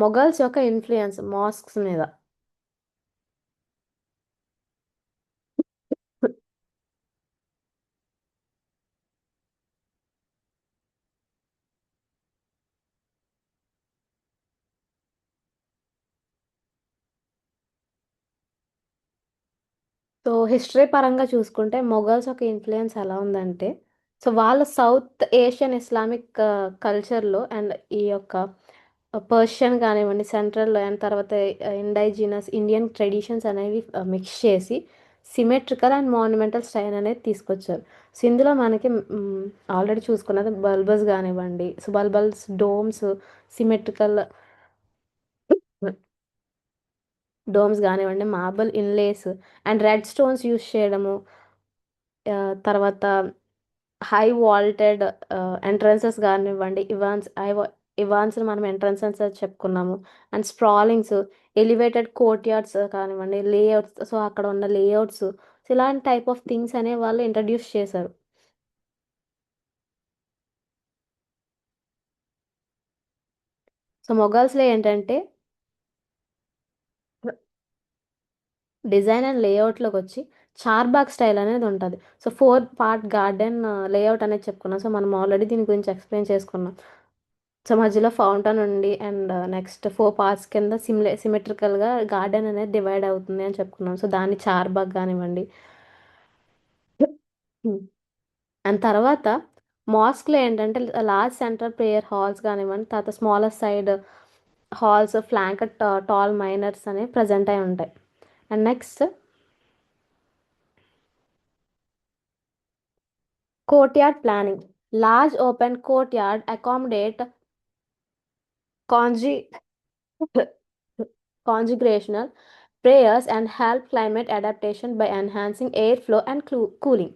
మొఘల్స్ యొక్క ఇన్ఫ్లుయెన్స్ మాస్క్స్ మీద. సో హిస్టరీ పరంగా చూసుకుంటే మొఘల్స్ ఒక ఇన్ఫ్లుయెన్స్ ఎలా ఉందంటే, సో వాళ్ళు సౌత్ ఏషియన్ ఇస్లామిక్ కల్చర్లో అండ్ ఈ యొక్క పర్షియన్ కానివ్వండి సెంట్రల్ అండ్ తర్వాత ఇండైజినస్ ఇండియన్ ట్రెడిషన్స్ అనేవి మిక్స్ చేసి సిమెట్రికల్ అండ్ మాన్యుమెంటల్ స్టైల్ అనేది తీసుకొచ్చారు. సో ఇందులో మనకి ఆల్రెడీ చూసుకున్నది బల్బస్ కానివ్వండి, సో బల్బల్స్ డోమ్స్ సిమెట్రికల్ డోమ్స్ కానివ్వండి, marble inlays and red stones use చేయడము, తర్వాత హై వాల్టెడ్ ఎంట్రన్సెస్ కానివ్వండి, ఇవాన్స్ మనం ఎంట్రన్సెస్ అని చెప్పుకున్నాము. అండ్ స్ప్రాలింగ్స్, ఎలివేటెడ్ కోర్ట్ యార్డ్స్ కానివ్వండి, లేఅవుట్స్, సో అక్కడ ఉన్న లేఅవుట్స్, సో ఇలాంటి టైప్ ఆఫ్ థింగ్స్ అనే వాళ్ళు ఇంట్రడ్యూస్ చేశారు. సో మొఘల్స్లో ఏంటంటే డిజైన్ అండ్ లేఅవుట్లోకి వచ్చి చార్బాగ్ స్టైల్ అనేది ఉంటుంది. సో 4 పార్ట్ గార్డెన్ లేఅవుట్ అనేది చెప్పుకున్నాం. సో మనం ఆల్రెడీ దీని గురించి ఎక్స్ప్లెయిన్ చేసుకున్నాం. సో మధ్యలో ఫౌంటైన్ ఉండి అండ్ నెక్స్ట్ 4 పార్ట్స్ కింద సిమెట్రికల్గా గార్డెన్ అనేది డివైడ్ అవుతుంది అని చెప్పుకున్నాం. సో దాన్ని చార్బాగ్ కానివ్వండి. అండ్ తర్వాత మాస్క్లో ఏంటంటే లార్జ్ సెంట్రల్ ప్రేయర్ హాల్స్ కానివ్వండి, తర్వాత smaller side halls flank tall minars అనేవి ప్రజెంట్ అయి ఉంటాయి. And next courtyard planning. Large open courtyard accommodate conju- congregational prayers and help climate adaptation by enhancing airflow and cooling.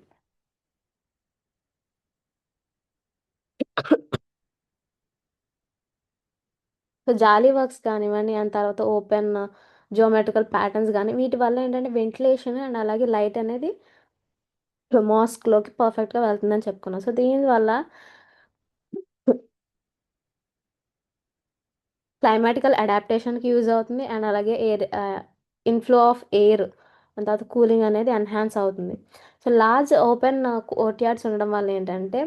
So jolly works కానివ్వండి and తర్వాత open geometrical patterns కానీ వీటి వల్ల ఏంటంటే ventilation and అలాగే లైట్ అనేది మాస్క్లోకి పర్ఫెక్ట్గా వెళ్తుందని చెప్పుకున్నాం. సో దీనివల్ల క్లైమాటికల్ అడాప్టేషన్కి యూజ్ అవుతుంది అండ్ అలాగే ఇన్ఫ్లో ఆఫ్ ఎయిర్ అండ్ తర్వాత కూలింగ్ అనేది ఎన్హాన్స్ అవుతుంది. సో లార్జ్ ఓపెన్ కోర్ట్యార్డ్స్ ఉండడం వల్ల ఏంటంటే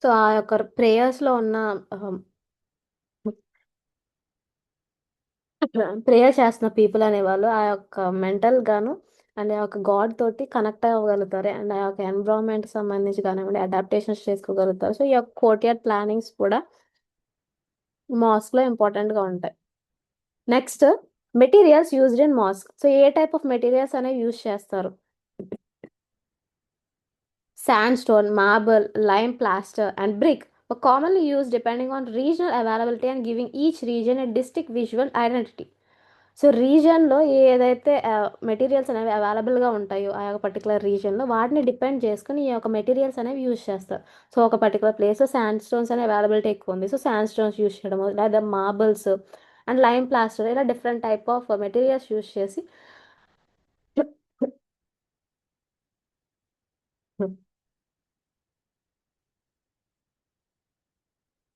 సో ఆ యొక్క ప్రేయర్స్లో ఉన్న ప్రేయర్ చేస్తున్న పీపుల్ అనేవాళ్ళు ఆ యొక్క మెంటల్ గాను అండ్ ఆ యొక్క గాడ్ తోటి కనెక్ట్ అవ్వగలుగుతారు అండ్ ఆ యొక్క ఎన్విరాన్మెంట్ సంబంధించి కానివ్వండి అడాప్టేషన్స్ చేసుకోగలుగుతారు. సో ఈ యొక్క కోర్ట్యార్డ్ ప్లానింగ్స్ కూడా మాస్క్లో ఇంపార్టెంట్గా ఉంటాయి. Next materials used in mask. So A type of materials అనేవి యూజ్ చేస్తారు? Sandstone, marble, lime plaster, and brick were commonly used depending on regional availability and giving each region a distinct visual identity. So రీజియన్లో ఏదైతే materials అనేవి అవైలబుల్గా ఉంటాయో ఆ యొక్క particular రీజియన్లో వాటిని డిపెండ్ చేసుకుని ఈ యొక్క మెటీరియల్స్ అనేవి యూజ్ చేస్తారు. సో ఒక పర్టికులర్ ప్లేస్లో శాండ్ స్టోన్స్ అనే అవైలబిలిటీ ఎక్కువ ఉంది, సో శాండ్ స్టోన్స్ యూజ్ చేయడము లేదా మార్బుల్స్ అండ్ లైమ్ ప్లాస్టర్ ఇలా different type of materials use చేసి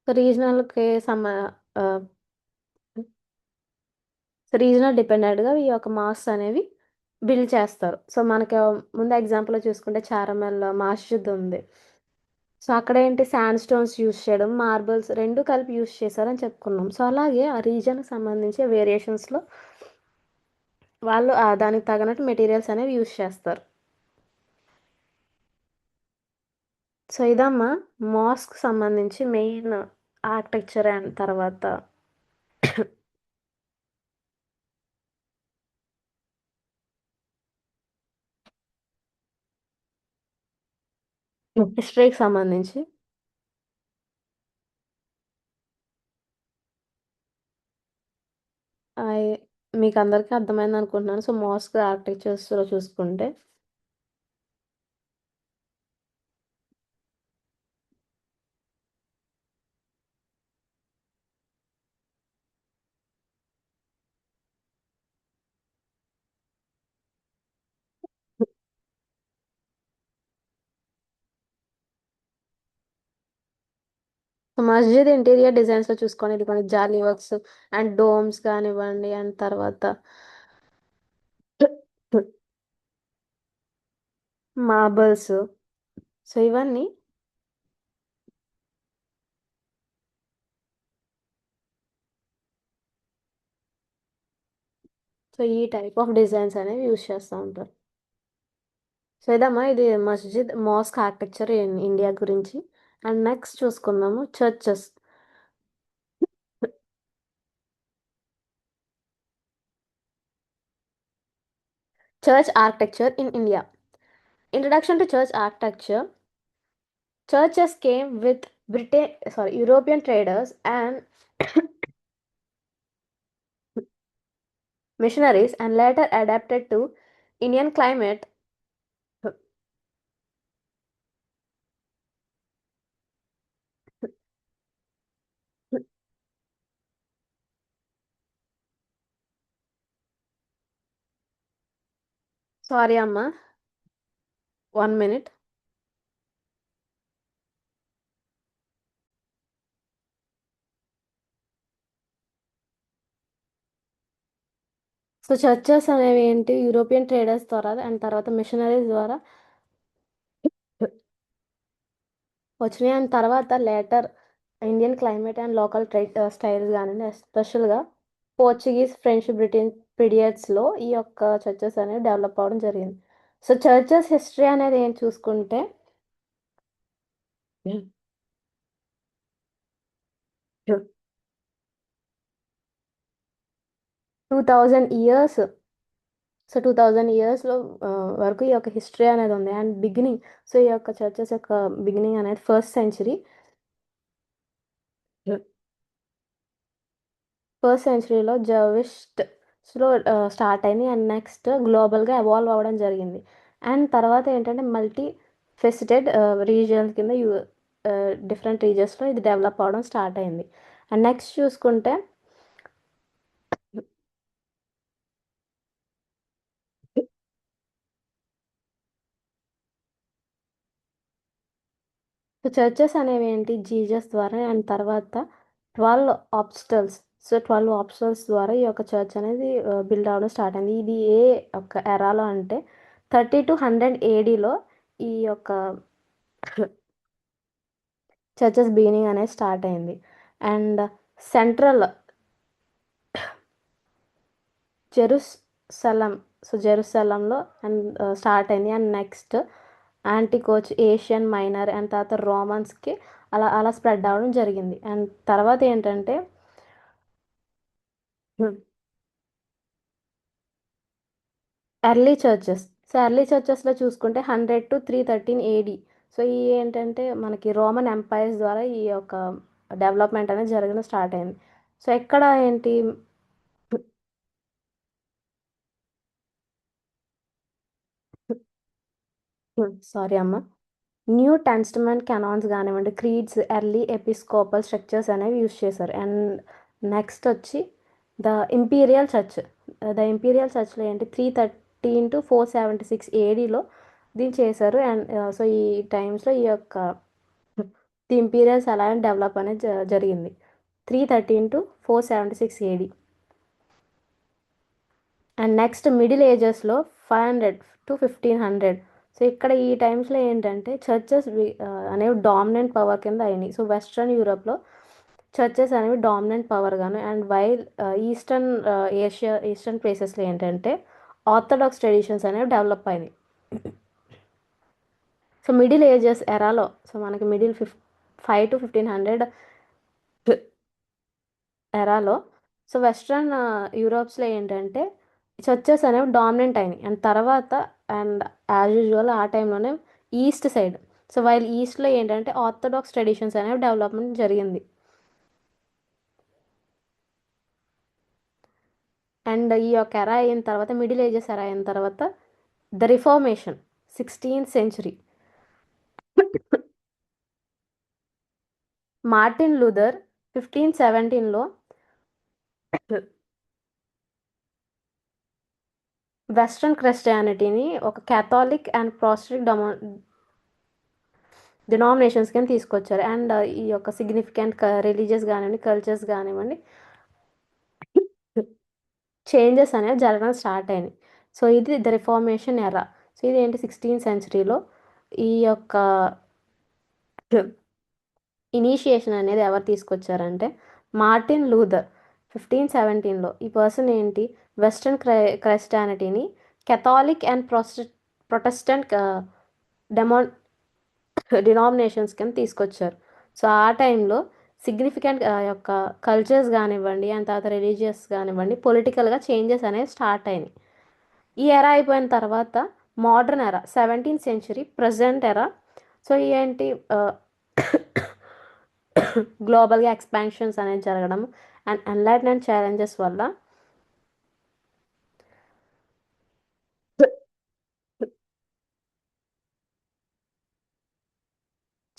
రీజనల్కి సో రీజనల్ డిపెండెంట్గా ఈ యొక్క మాస్క్ అనేవి బిల్డ్ చేస్తారు. సో మనకి ముందు ఎగ్జాంపుల్లో చూసుకుంటే చారమల్ మస్జిద్ ఉంది. సో అక్కడ ఏంటి శాండ్ స్టోన్స్ యూస్ చేయడం మార్బుల్స్ రెండు కలిపి యూస్ చేశారని చెప్పుకున్నాం. సో అలాగే ఆ రీజన్కి సంబంధించి వేరియేషన్స్లో వాళ్ళు దానికి తగినట్టు మెటీరియల్స్ అనేవి యూస్ చేస్తారు. సో ఇదమ్మా మాస్క్ సంబంధించి మెయిన్ ఆర్కిటెక్చర్ అండ్ తర్వాత హిస్టరీకి సంబంధించి. ఐ- మీకు అందరికీ అర్థమైంది అనుకుంటున్నాను. సో మాస్క్ ఆర్కిటెక్చర్స్లో చూసుకుంటే మస్జిద్ ఇంటీరియర్ డిజైన్స్లో చూసుకొని ఇది కొన్ని జాలీ వర్క్స్ అండ్ డోమ్స్ కానివ్వండి అండ్ తర్వాత మార్బల్స్. సో ఇవన్నీ. సో ఈ టైప్ ఆఫ్ డిజైన్స్ అనేవి యూజ్ చేస్తూ ఉంటారు. సో ఇదమ్మా ఇది మస్జిద్ మాస్క్ ఆర్కిటెక్చర్ ఇన్ ఇండియా గురించి. అండ్ నెక్స్ట్ చూసుకుందాము churches. Church architecture in India. Introduction to church architecture. Churches came with European traders and missionaries and later adapted to Indian climate. Sorry, Amma. 1 minute. So churches అనేవి ఏంటి European traders ద్వారా and తర్వాత machineries ద్వారా వచ్చినాయి. And తర్వాత later Indian climate and local trade styles కానివ్వండి, ఎస్పెషల్గా Portuguese, French, Britain పీరియడ్స్లో ఈ యొక్క చర్చెస్ అనేవి డెవలప్ అవ్వడం జరిగింది. సో చర్చెస్ హిస్టరీ అనేది ఏం చూసుకుంటే 2000 ఇయర్స్. సో 2000 ఇయర్స్లో వరకు ఈ యొక్క హిస్టరీ అనేది ఉంది. అండ్ బిగినింగ్, సో ఈ యొక్క చర్చెస్ యొక్క బిగినింగ్ అనేది 1st century. ఫస్ట్ సెంచరీలో జర్విష్లో స్టార్ట్ అయింది. అండ్ నెక్స్ట్ గ్లోబల్గా ఎవాల్వ్ అవ్వడం జరిగింది. అండ్ తర్వాత ఏంటంటే మల్టీ ఫెసిటెడ్ రీజియన్స్ కింద డిఫరెంట్ రీజియన్స్లో ఇది డెవలప్ అవ్వడం స్టార్ట్ అయింది. అండ్ నెక్స్ట్ చూసుకుంటే సో చర్చెస్ అనేవి ఏంటి జీజస్ ద్వారా అండ్ తర్వాత 12 ఆప్స్టల్స్. సో 12 ఆప్స్టల్స్ ద్వారా ఈ యొక్క చర్చ్ అనేది బిల్డ్ అవ్వడం స్టార్ట్ అయింది. ఇది ఏ ఒక ఎరాలో అంటే 30 to 100 ADలో ఈ యొక్క చర్చెస్ బిగినింగ్ అనేది స్టార్ట్ అయింది. అండ్ సెంట్రల్ జెరూసలం, సో జెరూసలంలో అండ్ స్టార్ట్ అయింది. And next Antioch, Asian minor and తర్వాత రోమన్స్కి అలా అలా స్ప్రెడ్ అవ్వడం జరిగింది. అండ్ తర్వాత ఏంటంటే ఎర్లీ చర్చెస్. సో ఎర్లీ చర్చెస్లో చూసుకుంటే 100 to 313 AD. సో ఈ ఏంటంటే మనకి రోమన్ ఎంపైర్స్ ద్వారా ఈ యొక్క డెవలప్మెంట్ అనేది జరగడం స్టార్ట్ అయింది. సో ఎక్కడ ఏంటి సారీ అమ్మ, న్యూ టెస్టమెంట్ కెనాన్స్ కానివ్వండి, క్రీడ్స్, ఎర్లీ ఎపిస్కోపల్ స్ట్రక్చర్స్ అనేవి యూజ్ చేశారు. అండ్ నెక్స్ట్ వచ్చి the imperial church. The imperial చర్చ్లో ఏంటి 313 to 476 ADలో దీన్ని చేశారు. అండ్ సో ఈ టైమ్స్లో ఈ యొక్క ది ఇంపీరియల్స్ అలా డెవలప్ అనేది జరిగింది 313 to 476 AD. And next middle ఏజెస్లో 500 to 1500. సో ఇక్కడ ఈ టైమ్స్లో ఏంటంటే చర్చెస్ అనేవి డామినెంట్ పవర్ కింద అయినాయి. సో వెస్ట్రన్ యూరోప్లో చర్చెస్ అనేవి డామినెంట్ పవర్ గాను అండ్ వైల్ ఈస్టర్న్ ప్లేసెస్లో ఏంటంటే ఆర్థోడాక్స్ ట్రెడిషన్స్ అనేవి డెవలప్ అయినాయి. సో మిడిల్ ఏజెస్ ఎరాలో, సో మనకి 5 to 1500 ఎరాలో సో వెస్ట్రన్ యూరోప్స్లో ఏంటంటే చర్చెస్ అనేవి డామినెంట్ అయినాయి. అండ్ తర్వాత అండ్ యాజ్ యూజువల్ ఆ టైంలోనే ఈస్ట్ సైడ్, సో వైల్ ఈస్ట్లో ఏంటంటే ఆర్థోడాక్స్ ట్రెడిషన్స్ అనేవి డెవలప్మెంట్ జరిగింది. అండ్ ఈ యొక్క ఎరా అయిన తర్వాత మిడిల్ ఏజెస్ ఎరా అయిన తర్వాత the Reformation 16th century. Martin Luther 1517లో వెస్ట్రన్ క్రిస్టియానిటీని ఒక క్యాథలిక్ అండ్ ప్రాస్టిక్ డినామినేషన్స్ కింద తీసుకొచ్చారు. అండ్ ఈ యొక్క సిగ్నిఫికెంట్ రిలీజియస్ కానివ్వండి, కల్చర్స్ కానివ్వండి, చేంజెస్ అనేవి జరగడం స్టార్ట్ అయినాయి. సో ఇది ద రిఫార్మేషన్ ఎరా. సో ఇదేంటి 16th సెంచరీలో ఈ యొక్క ఇనీషియేషన్ అనేది ఎవరు తీసుకొచ్చారంటే మార్టిన్ లూథర్ 1517లో. ఈ పర్సన్ ఏంటి, వెస్ట్రన్ క్రైస్టియానిటీని Catholic and Protestant demo denominations కింద తీసుకొచ్చారు. సో ఆ టైంలో సిగ్నిఫికెంట్ యొక్క కల్చర్స్ కానివ్వండి అండ్ తర్వాత రిలీజియస్ కానివ్వండి పొలిటికల్గా చేంజెస్ అనేవి స్టార్ట్ అయినాయి. ఈ ఎరా అయిపోయిన తర్వాత మోడర్న్ ఎరా 17th సెంచరీ ప్రజెంట్ ఎరా. సో ఏంటి గ్లోబల్గా ఎక్స్పాన్షన్స్ అనేది జరగడం అండ్ ఎన్లైట్మెంట్ ఛాలెంజెస్ వల్ల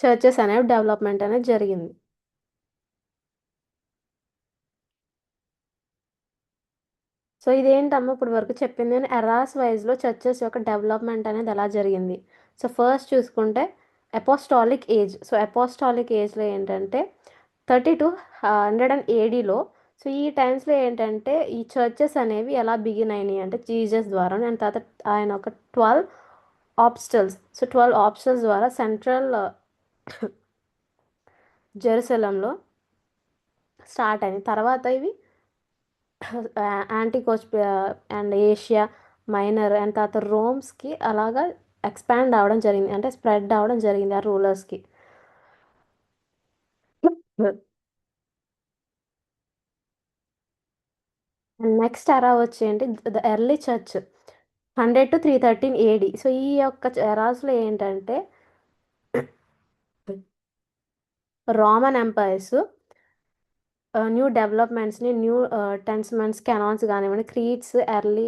చర్చెస్ అనేవి డెవలప్మెంట్ అనేది జరిగింది. సో ఇదేంటమ్మా ఇప్పుడు వరకు చెప్పింది నేను ఎరాస్ వైజ్లో చర్చెస్ యొక్క డెవలప్మెంట్ అనేది ఎలా జరిగింది. సో ఫస్ట్ చూసుకుంటే అపోస్టాలిక్ ఏజ్. సో అపోస్టాలిక్ ఏజ్లో ఏంటంటే 30 to 100 ADలో. సో ఈ టైమ్స్లో ఏంటంటే ఈ చర్చెస్ అనేవి ఎలా బిగిన్ అయినాయి అంటే జీసస్ ద్వారా అండ్ తర్వాత ఆయన ఒక 12 ఆబ్స్టల్స్. సో 12 ఆబ్స్టల్స్ ద్వారా సెంట్రల్ జెరూసలంలో స్టార్ట్ అయింది. తర్వాత ఇవి యాంటీకోచ్ అండ్ ఏషియా మైనర్ అండ్ తర్వాత రోమ్స్కి అలాగా ఎక్స్పాండ్ అవ్వడం జరిగింది, అంటే స్ప్రెడ్ అవ్వడం జరిగింది ఆ రూలర్స్కి. నెక్స్ట్ ఎరా వచ్చేంటి the early church 100 to 313 AD. So ఈ యొక్క ఎరాస్లో ఏంటంటే రోమన్ ఎంపైర్స్ న్యూ డెవలప్మెంట్స్ని న్యూ టెన్స్మెంట్స్ కెనాన్స్ కానివ్వండి క్రీడ్స్ ఎర్లీ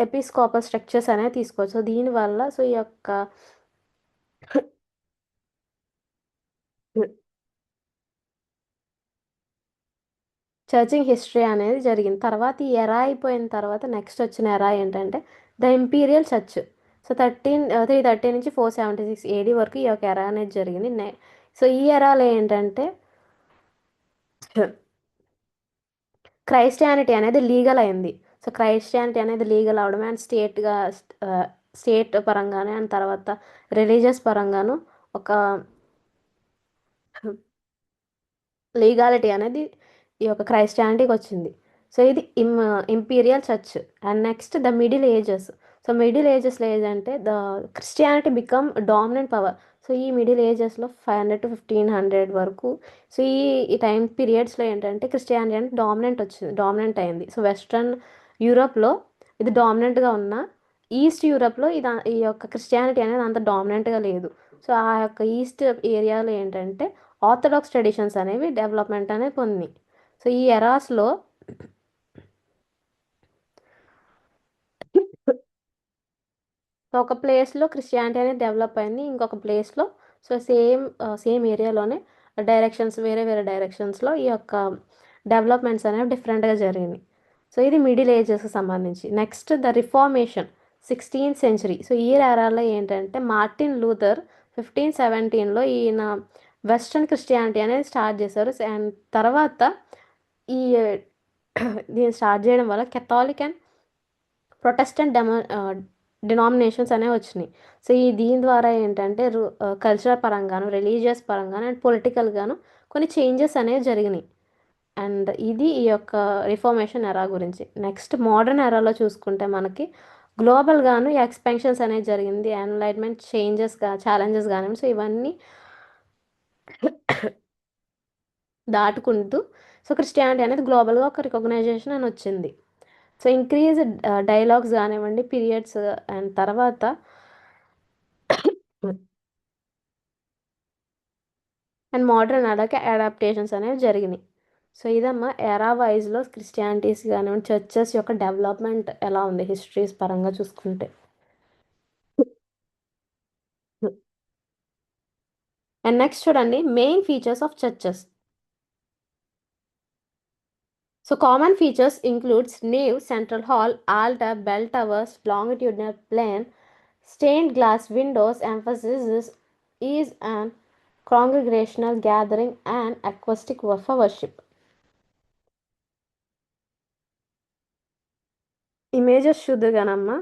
ఎపిస్కోపల్ స్ట్రక్చర్స్ అనేవి తీసుకోవచ్చు. సో దీనివల్ల సో ఈ యొక్క చర్చింగ్ హిస్టరీ అనేది జరిగింది. తర్వాత ఈ ఎరా అయిపోయిన తర్వాత నెక్స్ట్ వచ్చిన ఎరా ఏంటంటే ద ఇంపీరియల్ చర్చ్. సో 330 నుంచి 476 AD వరకు ఈ యొక్క ఎరా అనేది జరిగింది. సో ఈ ఎరాలో ఏంటంటే క్రైస్టియానిటీ అనేది లీగల్ అయింది. సో క్రైస్టియానిటీ అనేది లీగల్ అవడం అండ్ స్టేట్ పరంగానే అండ్ తర్వాత రిలీజియస్ పరంగాను ఒక లీగాలిటీ అనేది ఈ యొక్క క్రైస్టియానిటీకి వచ్చింది. సో ఇది imperial church. And next the middle ages. So middle ఏజెస్లో ఏంటంటే the Christianity become dominant power. So ఈ మిడిల్ ఏజెస్లో 500 to 1500 వరకు. సో ఈ టైం పీరియడ్స్లో ఏంటంటే క్రిస్టియానిటీ అంటే డామినెంట్ అయింది. సో వెస్ట్రన్ యూరోప్లో ఇది డామినెంట్గా ఉన్న ఈస్ట్ యూరోప్లో ఈ యొక్క క్రిస్టియానిటీ అనేది అంత డామినెంట్గా లేదు. సో ఆ యొక్క ఈస్ట్ ఏరియాలో ఏంటంటే ఆర్థడాక్స్ ట్రెడిషన్స్ అనేవి డెవలప్మెంట్ అనేది పొంది. సో ఈ ఎరాస్లో ఒక ప్లేస్లో క్రిస్టియానిటీ అనేది డెవలప్ అయింది, ఇంకొక ప్లేస్లో సో సేమ్ ఏరియాలోనే వేరే వేరే డైరెక్షన్స్లో ఈ యొక్క డెవలప్మెంట్స్ అనేవి డిఫరెంట్గా జరిగినాయి. సో ఇది మిడిల్ ఏజెస్కి సంబంధించి. Next the Reformation 16th century. So ఈ ఎరాలో ఏంటంటే మార్టిన్ లూథర్ 1517లో ఈయన వెస్ట్రన్ క్రిస్టియానిటీ అనేది స్టార్ట్ చేశారు. అండ్ తర్వాత ఈ దీన్ని స్టార్ట్ చేయడం వల్ల కెథాలిక్ అండ్ ప్రొటెస్టెంట్ డినామినేషన్స్ అనేవి వచ్చినాయి. సో దీని ద్వారా ఏంటంటే కల్చరల్ పరంగాను రిలీజియస్ పరంగాను అండ్ పొలిటికల్గాను కొన్ని చేంజెస్ అనేవి జరిగినాయి. అండ్ ఇది ఈ యొక్క రిఫార్మేషన్ ఎరా గురించి. నెక్స్ట్ మోడర్న్ ఎరాలో చూసుకుంటే మనకి గ్లోబల్గాను ఎక్స్పెన్షన్స్ అనేది జరిగింది, ఎన్లైట్మెంట్ ఛాలెంజెస్ కానివ్వండి. సో ఇవన్నీ దాటుకుంటూ సో క్రిస్టియానిటీ అనేది గ్లోబల్గా ఒక రికగ్నైజేషన్ అని వచ్చింది. సో ఇంక్రీజ్ డైలాగ్స్ కానివ్వండి పీరియడ్స్ అండ్ తర్వాత అండ్ మోడర్న్ ఎరాకి అడాప్టేషన్స్ అనేవి జరిగినాయి. సో ఇదమ్మా ఎరా వైజ్లో క్రిస్టియానిటీస్ కానివ్వండి చర్చెస్ యొక్క డెవలప్మెంట్ ఎలా ఉంది హిస్టరీస్ పరంగా చూసుకుంటే. అండ్ నెక్స్ట్ చూడండి main features of churches. So common features includes nave, central hall, altar, bell towers, longitudinal plane, stained glass windows. Emphasis is an congregational gathering and acoustic for worship. Images చూద్దుగానమ్మా.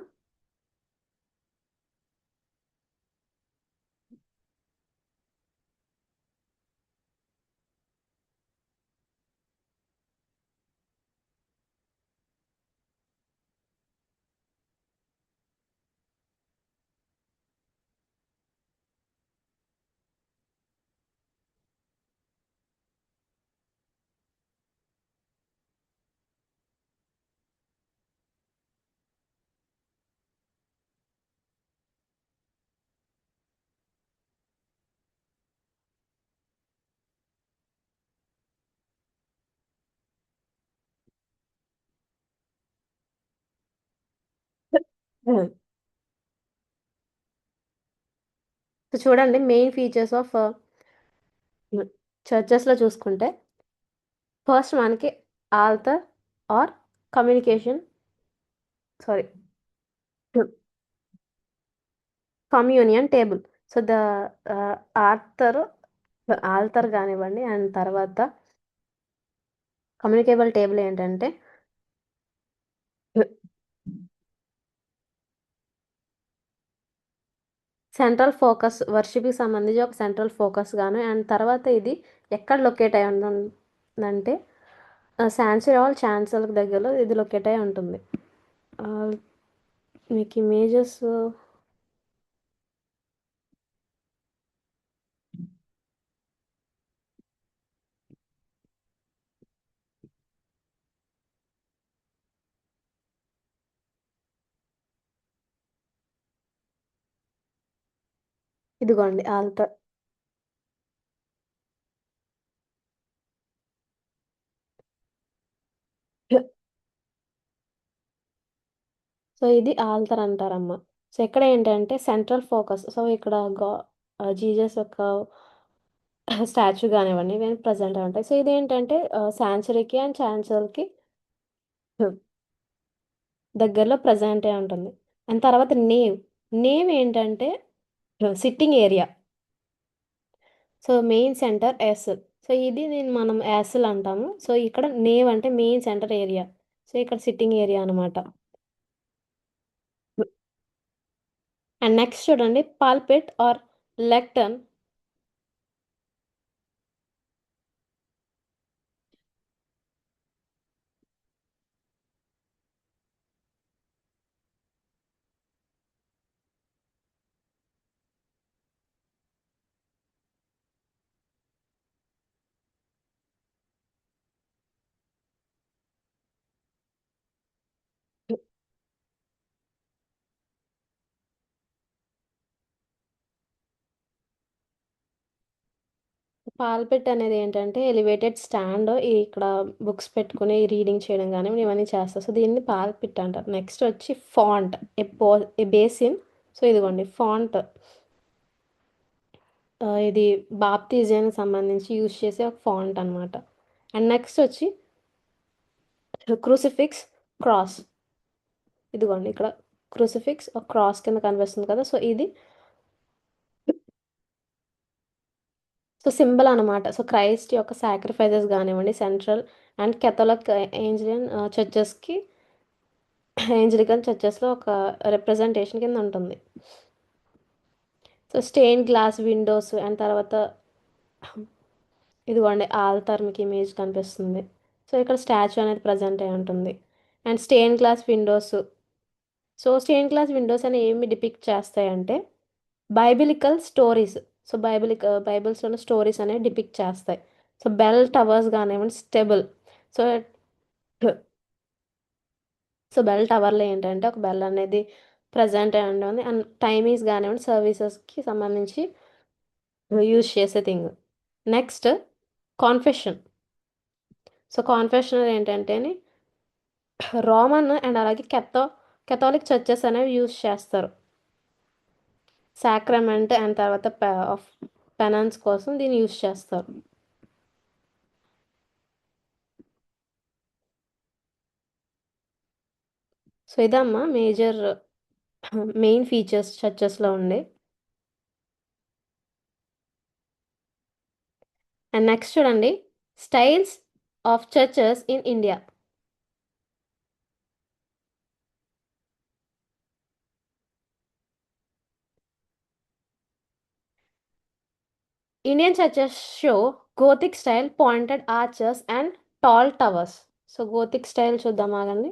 So చూడండి main features of చర్చెస్‌లో చూసుకుంటే first మనకి altar or communication sorry communion table. So, altar altar గానివ్వండి and తర్వాత communicable table ఏంటంటే central focus వర్షిప్‌కి సంబంధించి ఒక సెంట్రల్ ఫోకస్ గాను అండ్ తర్వాత ఇది ఎక్కడ లొకేట్ అయి ఉంటుందంటే శాన్చురీ హాల్ చాన్సెల్‌కి దగ్గరలో ఇది లొకేట్ అయి ఉంటుంది. ఆహ్, మీకు ఇమేజెస్ ఇదిగోండి ఆల్టర్. సో, ఇది ఆల్టర్ అంటారమ్మ. సో, ఇక్కడ ఏంటంటే సెంట్రల్ ఫోకస్. సో, ఇక్కడ జీసస్ యొక్క స్టాచ్యూ గానివ్వండి ఇవేమి ప్రెజెంట్ అయి ఉంటాయి. సో, ఇదేంటంటే శాంచురీకి అండ్ చాన్సెల్‌కి దగ్గరలో ప్రెజెంట్ అయి ఉంటుంది. అండ్ తర్వాత నేవ్. నేవ్ ఏంటంటే sitting area. So, main center ఎస్. సో, ఇది మనం యాసిల్ అంటాము. సో, ఇక్కడ నేవ్ అంటే మెయిన్ సెంటర్ ఏరియా. సో, ఇక్కడ సిట్టింగ్ ఏరియా అనమాట. అండ్ నెక్స్ట్ చూడండి పల్పిట్ ఆర్ లెక్టర్న్. పాల్‌పిట్ అనేది ఏంటంటే ఎలివేటెడ్ స్టాండ్ ఇక్కడ బుక్స్ పెట్టుకొని రీడింగ్ చేయడం గానివ్వండి ఇవన్నీ చేస్తారు. సో, దీన్ని పాల్‌పిట్ అంటారు. నెక్స్ట్ వచ్చి ఫాంట్ ఏ బేసిన్. సో, ఇదిగోండి ఫాంట్ ఇది బాప్తిజంకి సంబంధించి యూజ్ చేసే ఒక ఫాంట్ అనమాట. అండ్ నెక్స్ట్ వచ్చి క్రూసిఫిక్స్, క్రాస్. ఇదిగోండి ఇక్కడ క్రూసిఫిక్స్ ఒక క్రాస్ కింద కనిపిస్తుంది కదా! సో, ఇది సింబల్ అనమాట. సో, క్రైస్ట్ యొక్క సాక్రిఫైసెస్ గానివ్వండి సెంట్రల్ అండ్ కేథలిక్ ఏంజలియన్ చర్చెస్‌కి ఏంజలికల్ చర్చెస్‌లో ఒక రిప్రజెంటేషన్ కింద ఉంటుంది. So, stained glass Windows and తర్వాత ఇదిగోండి ఆల్తార్ మీకు ఇమేజ్ కనిపిస్తుంది. సో, ఇక్కడ స్టాచ్యూ అనేది ప్రెజెంట్ అయి ఉంటుంది. And stained glass Windows. So, stained glass Windows అనేవి ఏమి డిపిక్ట్ చేస్తాయంటే బైబిలికల్ స్టోరీస్. సో, బైబిల్స్‌లోని స్టోరీస్ అనేవి డిపిక్ట్ చేస్తాయి. సో, బెల్ టవర్స్ గానివ్వండి స్టెబుల్. సో, బెల్ టవర్‌లో ఏంటంటే ఒక బెల్ అనేది ప్రెజెంట్ అయి ఉంటుంది. అండ్ టైమింగ్స్ గానివ్వండి సర్వీసెస్‌కి సంబంధించి యూజ్ చేసే thing. Next confession. So, confessional ఏంటంటేని రోమన్ అండ్ అలాగే కేథలిక్ చర్చెస్ అనేవి యూజ్ చేస్తారు. సాక్రమెంట్ అండ్ తర్వాత ఆఫ్ పెనన్స్ కోసం దీన్ని యూజ్ చేస్తారు. సో, ఇదమ్మా మేజర్ మెయిన్ ఫీచర్స్ చర్చెస్‌లో ఉండే. అండ్ నెక్స్ట్ చూడండి styles of churches in India. Indian churches show Gothic style pointed arches and tall towers. So, Gothic style చూద్దాం ఆగండి.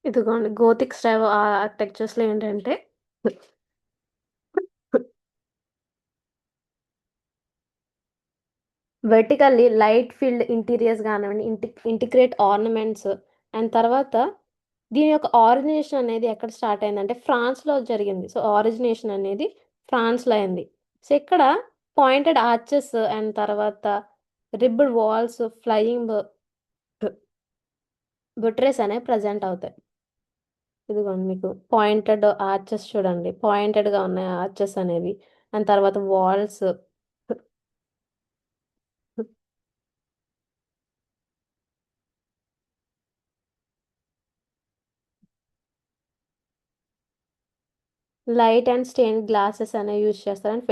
ఇదిగోండి గోతిక్ స్టైల్ ఆర్కిటెక్చర్స్‌లో ఏంటంటే వెర్టికల్లీ లైట్ ఫీల్డ్ ఇంటీరియర్స్ కానివ్వండి, integrate ornaments. And తర్వాత దీని యొక్క ఆరిజినేషన్ అనేది ఎక్కడ స్టార్ట్ అయిందంటే ఫ్రాన్స్లో జరిగింది. సో ఆరిజినేషన్ అనేది ఫ్రాన్స్లో అయింది. సో ఇక్కడ పాయింటెడ్ ఆర్చెస్ అండ్ తర్వాత రిబ్బుడ్ వాల్స్, ఫ్లయింగ్ బుట్రెస్ అనేవి ప్రజెంట్ అవుతాయి. ఇదిగోండి మీకు పాయింటెడ్ ఆర్చెస్ చూడండి, పాయింటెడ్గా ఉన్నాయి ఆర్చెస్ అనేవి. అండ్ తర్వాత walls, light and stain glasses అనేవి యూజ్ చేస్తారు. అండ్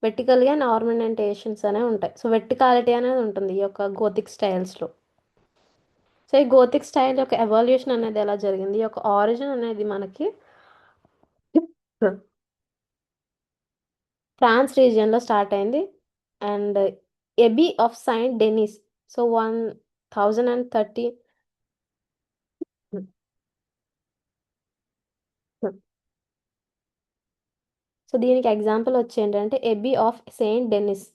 వెర్టికల్గా అండ్ ఆర్నమెంటేషన్స్ అనేవి ఉంటాయి. సో వెర్టికాలిటీ అనేది ఉంటుంది ఈ యొక్క గోతిక్ స్టైల్స్లో. సో ఈ గోతిక్ స్టైల్ యొక్క ఎవల్యూషన్ అనేది ఎలా జరిగింది, ఈ యొక్క ఆరిజిన్ అనేది మనకి ఫ్రాన్స్ రీజియన్లో స్టార్ట్ అయింది. And abbey of Saint Denis, so 1030. So దీనికి ఎగ్జాంపుల్ వచ్చి ఏంటంటే abbey of Saint Denis.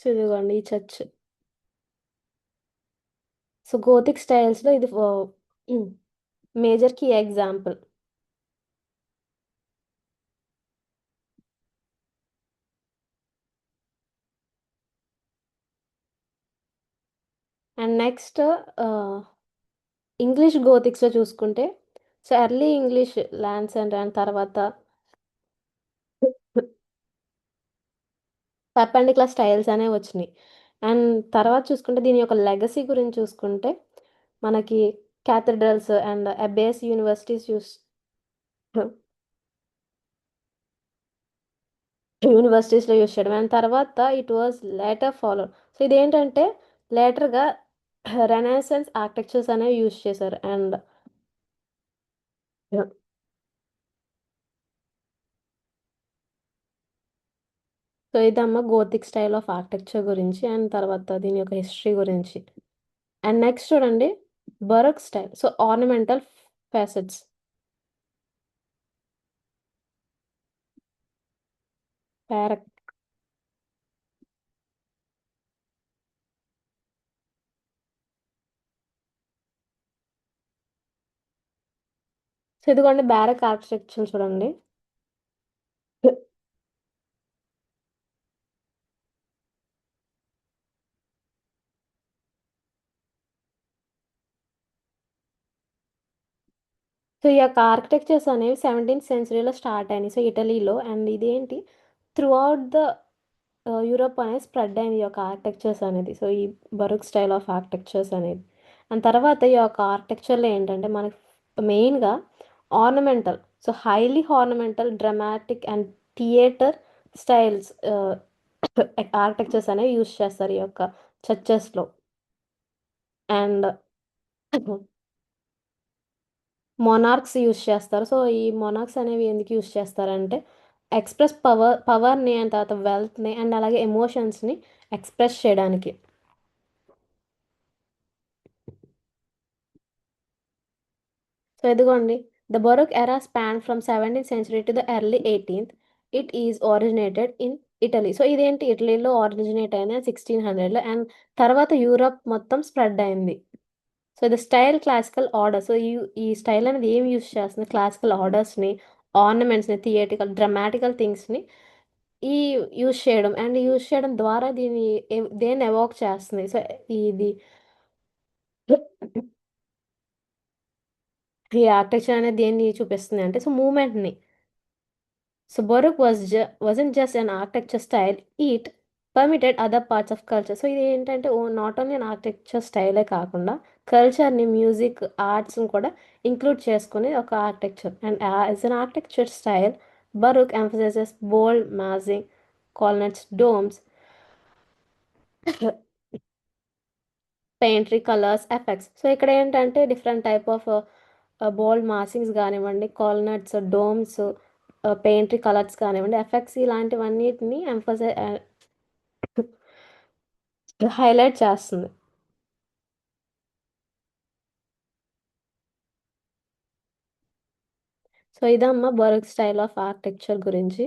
So ఇదిగోండి ఈ చర్చ్. సో గోతిక్ స్టైల్స్లో ఇది major key example. And next English గోతిక్స్లో చూసుకుంటే, so early English lands and తర్వాత పర్పెండిక్యులర్ స్టైల్స్ అనేవి వచ్చినాయి. అండ్ తర్వాత చూసుకుంటే దీని యొక్క లెగసీ గురించి చూసుకుంటే మనకి క్యాథడ్రల్స్ అండ్ అబేస్ యూనివర్సిటీస్ యూనివర్సిటీస్లో యూస్ చేయడం. అండ్ తర్వాత it was later follow. So ఇదేంటంటే లేటర్గా రెనైసెన్స్ ఆర్కిటెక్చర్స్ అనేవి యూస్ చేశారు. అండ్ సో ఇదమ్మ గోతిక్ స్టైల్ ఆఫ్ ఆర్కిటెక్చర్ గురించి అండ్ తర్వాత దీని యొక్క హిస్టరీ గురించి. అండ్ నెక్స్ట్ చూడండి baroque style, so ornamental facets. Baroque. So ఇదిగోండి బ్యారక్ ఆర్కిటెక్చర్ చూడండి. సో ఈ యొక్క ఆర్కిటెక్చర్స్ అనేవి 17th సెంచరీలో స్టార్ట్ అయినాయి సో ఇటలీలో. అండ్ ఇదేంటి త్రూ అవుట్ ద యూరోప్ అనేది స్ప్రెడ్ అయింది ఈ యొక్క ఆర్కిటెక్చర్స్ అనేది. సో ఈ బరుక్ స్టైల్ ఆఫ్ ఆర్కిటెక్చర్స్ అనేది. అండ్ తర్వాత ఈ యొక్క ఆర్కిటెక్చర్లో ఏంటంటే మనకి మెయిన్గా ornamental, so highly ornamental, dramatic and theatre styles architectures అనేవి యూస్ చేస్తారు ఈ యొక్క చర్చెస్లో. అండ్ మొనార్క్స్ యూస్ చేస్తారు. సో ఈ మొనార్క్స్ అనేవి ఎందుకు యూస్ చేస్తారంటే ఎక్స్ప్రెస్ పవర్ని అండ్ తర్వాత వెల్త్ని అండ్ అలాగే ఎమోషన్స్ని ఎక్స్ప్రెస్ చేయడానికి. సో ఇదిగోండి ద బొరోక్ ఎరా span from 17th century to the early 18th. It is originated in Italy. So ఇదేంటి ఇటలీలో ఆరిజినేట్ అయింది 1600లో అండ్ తర్వాత యూరప్ మొత్తం స్ప్రెడ్ అయింది. So the style classical order. So ఈ స్టైల్ అనేది ఏం యూస్ చేస్తుంది, క్లాసికల్ ఆర్డర్స్ని, ఆర్నమెంట్స్ని, థియేటికల్ డ్రమాటికల్ థింగ్స్ని ఈ యూస్ చేయడం అండ్ యూస్ చేయడం ద్వారా దీన్ని దేన్ని ఎవాక్ చేస్తుంది. సో ఇది ఈ ఆర్కిటెక్చర్ అనేది దేన్ని చూపిస్తుంది అంటే సో మూమెంట్ని. So Baroque wasn't just an architecture style, it permitted other parts of culture. So ఇది ఏంటంటే నాట్ ఓన్లీ అన్ ఆర్కిటెక్చర్ స్టైలే కాకుండా కల్చర్ని, మ్యూజిక్, ఆర్ట్స్ని కూడా ఇంక్లూడ్ చేసుకునే ఒక architecture. And as an architecture style Baroque emphasizes bold massing, colonnades, domes, painterly, colours, effects. So ఇక్కడ ఏంటంటే different type of bold massings కానివ్వండి, కాలనట్స్, డోమ్స్, పెయింట్రీ కలర్స్ కానివ్వండి, ఎఫెక్ట్స్ ఇలాంటివన్నిటిని హైలైట్ చేస్తుంది. సో ఇదమ్మా బరక్ స్టైల్ ఆఫ్ ఆర్కిటెక్చర్ గురించి.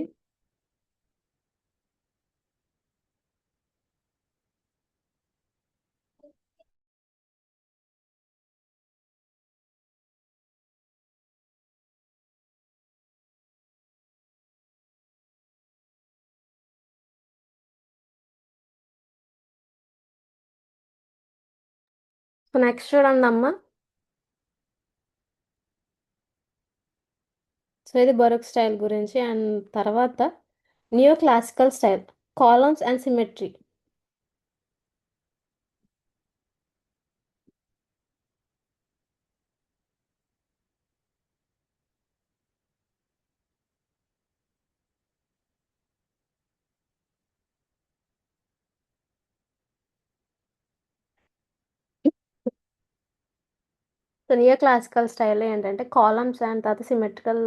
So next చూడండి అమ్మా. సో ఇది బరక్ స్టైల్ గురించి. అండ్ తర్వాత neo classical style, columns and symmetry. So neo classical style ఏంటంటే కాలమ్స్ అండ్ తర్వాత సిమెట్రికల్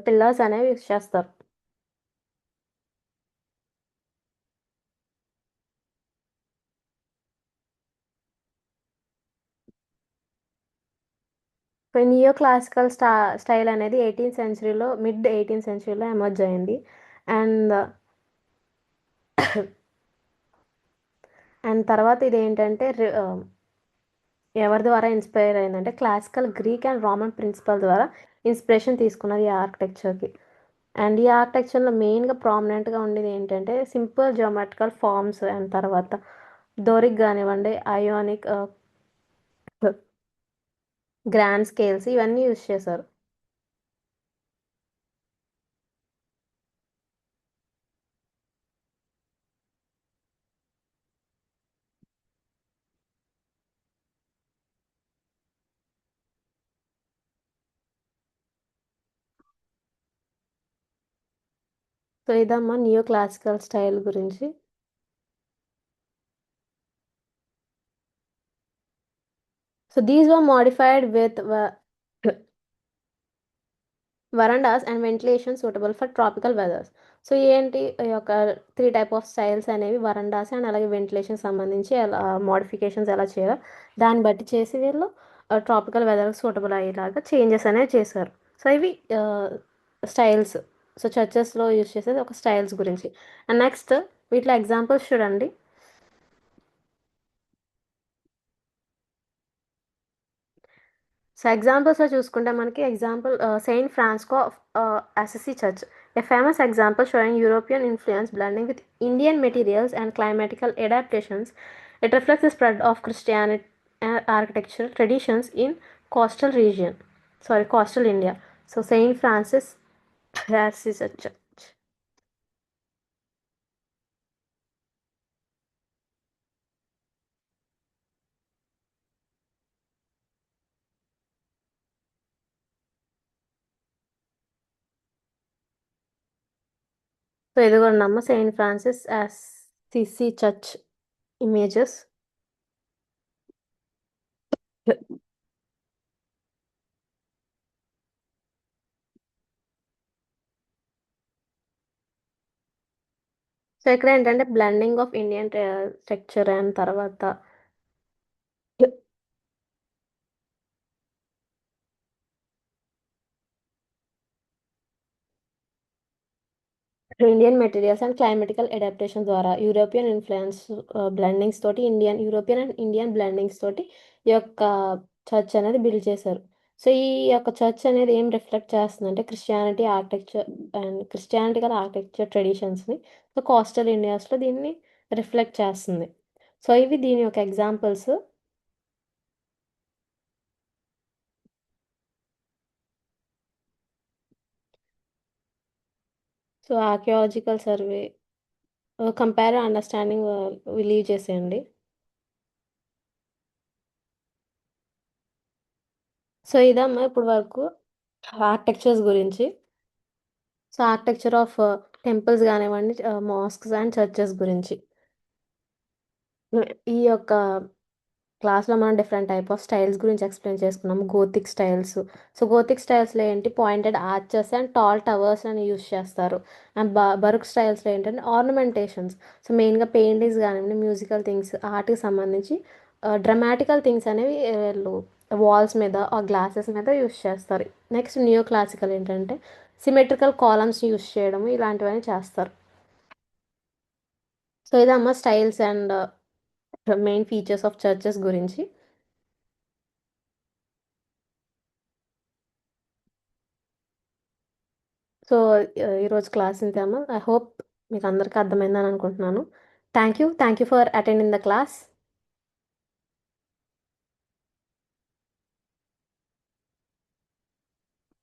పిల్లర్స్ అనేవి యూస్ చేస్తారు. సో నియో క్లాసికల్ స్టైల్ అనేది 18th సెంచరీలో, మిడ్ 18th సెంచరీలో ఎమర్జ్ అయింది. అండ్ అండ్ తర్వాత ఇది ఏంటంటే ఎవరి ద్వారా ఇన్స్పైర్ అయిందంటే classical Greek and Roman principle ద్వారా ఇన్స్పిరేషన్ తీసుకున్నది ఈ ఆర్కిటెక్చర్కి. అండ్ ఈ ఆర్కిటెక్చర్లో మెయిన్గా ప్రామినెంట్గా ఉండేది ఏంటంటే సింపుల్ జియోమెట్రికల్ ఫార్మ్స్, అండ్ తర్వాత డోరిక్ కానివ్వండి, అయోనిక్, గ్రాండ్ స్కేల్స్ ఇవన్నీ యూస్ చేశారు. సో ఇదమ్మా నియో క్లాసికల్ స్టైల్ గురించి. So these were modified with verandas and ventilation suitable for tropical weathers. So ఏంటి ఈ యొక్క 3 టైప్ ఆఫ్ స్టైల్స్ అనేవి వరండాస్ అండ్ అలాగే వెంటిలేషన్ సంబంధించి ఎలా మోడిఫికేషన్స్ ఎలా చేయాలో దాన్ని బట్టి చేసి వీళ్ళు ట్రాపికల్ వెదర్కి సూటబుల్ అయ్యేలాగా చేంజెస్ అనేవి చేశారు. సో ఇవి స్టైల్స్. సో చర్చెస్లో యూజ్ చేసేది ఒక స్టైల్స్ గురించి. అండ్ నెక్స్ట్ వీటిలో ఎగ్జాంపుల్స్ చూడండి. సో ఎగ్జాంపుల్స్లో చూసుకుంటే మనకి example Saint Francis Assisi church, a famous example showing European influence blending with Indian materials and climatical adaptations. It reflects the spread of Christianity architectural traditions in coastal India. So Saint Francis Assisi Church. So ఇదిగోండమ్మ Saint Francis Assisi church images. So ఇక్కడ ఏంటంటే blending of Indian structure and తర్వాత Indian materials and climatical adaptation ద్వారా European influence blendings తోటి European and Indian బ్లెండింగ్స్ తోటి ఈ యొక్క church అనేది బిల్డ్ చేశారు. సో ఈ యొక్క చర్చ్ అనేది ఏం రిఫ్లెక్ట్ చేస్తుందంటే క్రిస్టియానిటికల్ ఆర్కిటెక్చర్ ట్రెడిషన్స్ని సో కోస్టల్ ఇండియాస్లో దీన్ని రిఫ్లెక్ట్ చేస్తుంది. సో ఇవి దీని యొక్క examples. So archaeological survey, compare understanding leave చేసేయండి. సో ఇదమ్మా ఇప్పుడు వరకు ఆర్కిటెక్చర్స్ గురించి. సో ఆర్కిటెక్చర్ ఆఫ్ టెంపుల్స్ కానివ్వండి, మాస్క్స్ అండ్ చర్చెస్ గురించి. ఈ యొక్క క్లాస్లో మనం డిఫరెంట్ టైప్ ఆఫ్ స్టైల్స్ గురించి ఎక్స్ప్లెయిన్ చేసుకున్నాము. Gothic styles. సో గోతిక్ స్టైల్స్లో ఏంటి, pointed arches and tall towers అని యూస్ చేస్తారు. అండ్ బరుక్ స్టైల్స్లో ఏంటంటే ఆర్నమెంటేషన్స్. సో మెయిన్గా పెయింటింగ్స్ కానివ్వండి, మ్యూజికల్ థింగ్స్, ఆర్ట్కి సంబంధించి డ్రమాటికల్ థింగ్స్ అనేవి వీళ్ళు వాల్స్ మీద ఆ గ్లాసెస్ మీద యూస్ చేస్తారు. నెక్స్ట్ న్యూ క్లాసికల్ ఏంటంటే సిమెట్రికల్ కాలమ్స్ యూస్ చేయడము, ఇలాంటివన్నీ చేస్తారు. సో ఇదమ్మా styles and main features of churches గురించి. సో ఈరోజు క్లాస్ ఇంతేమ్మా. ఐ హోప్ మీకు అందరికీ అర్థమైందని అనుకుంటున్నాను. Thank you for attending the class.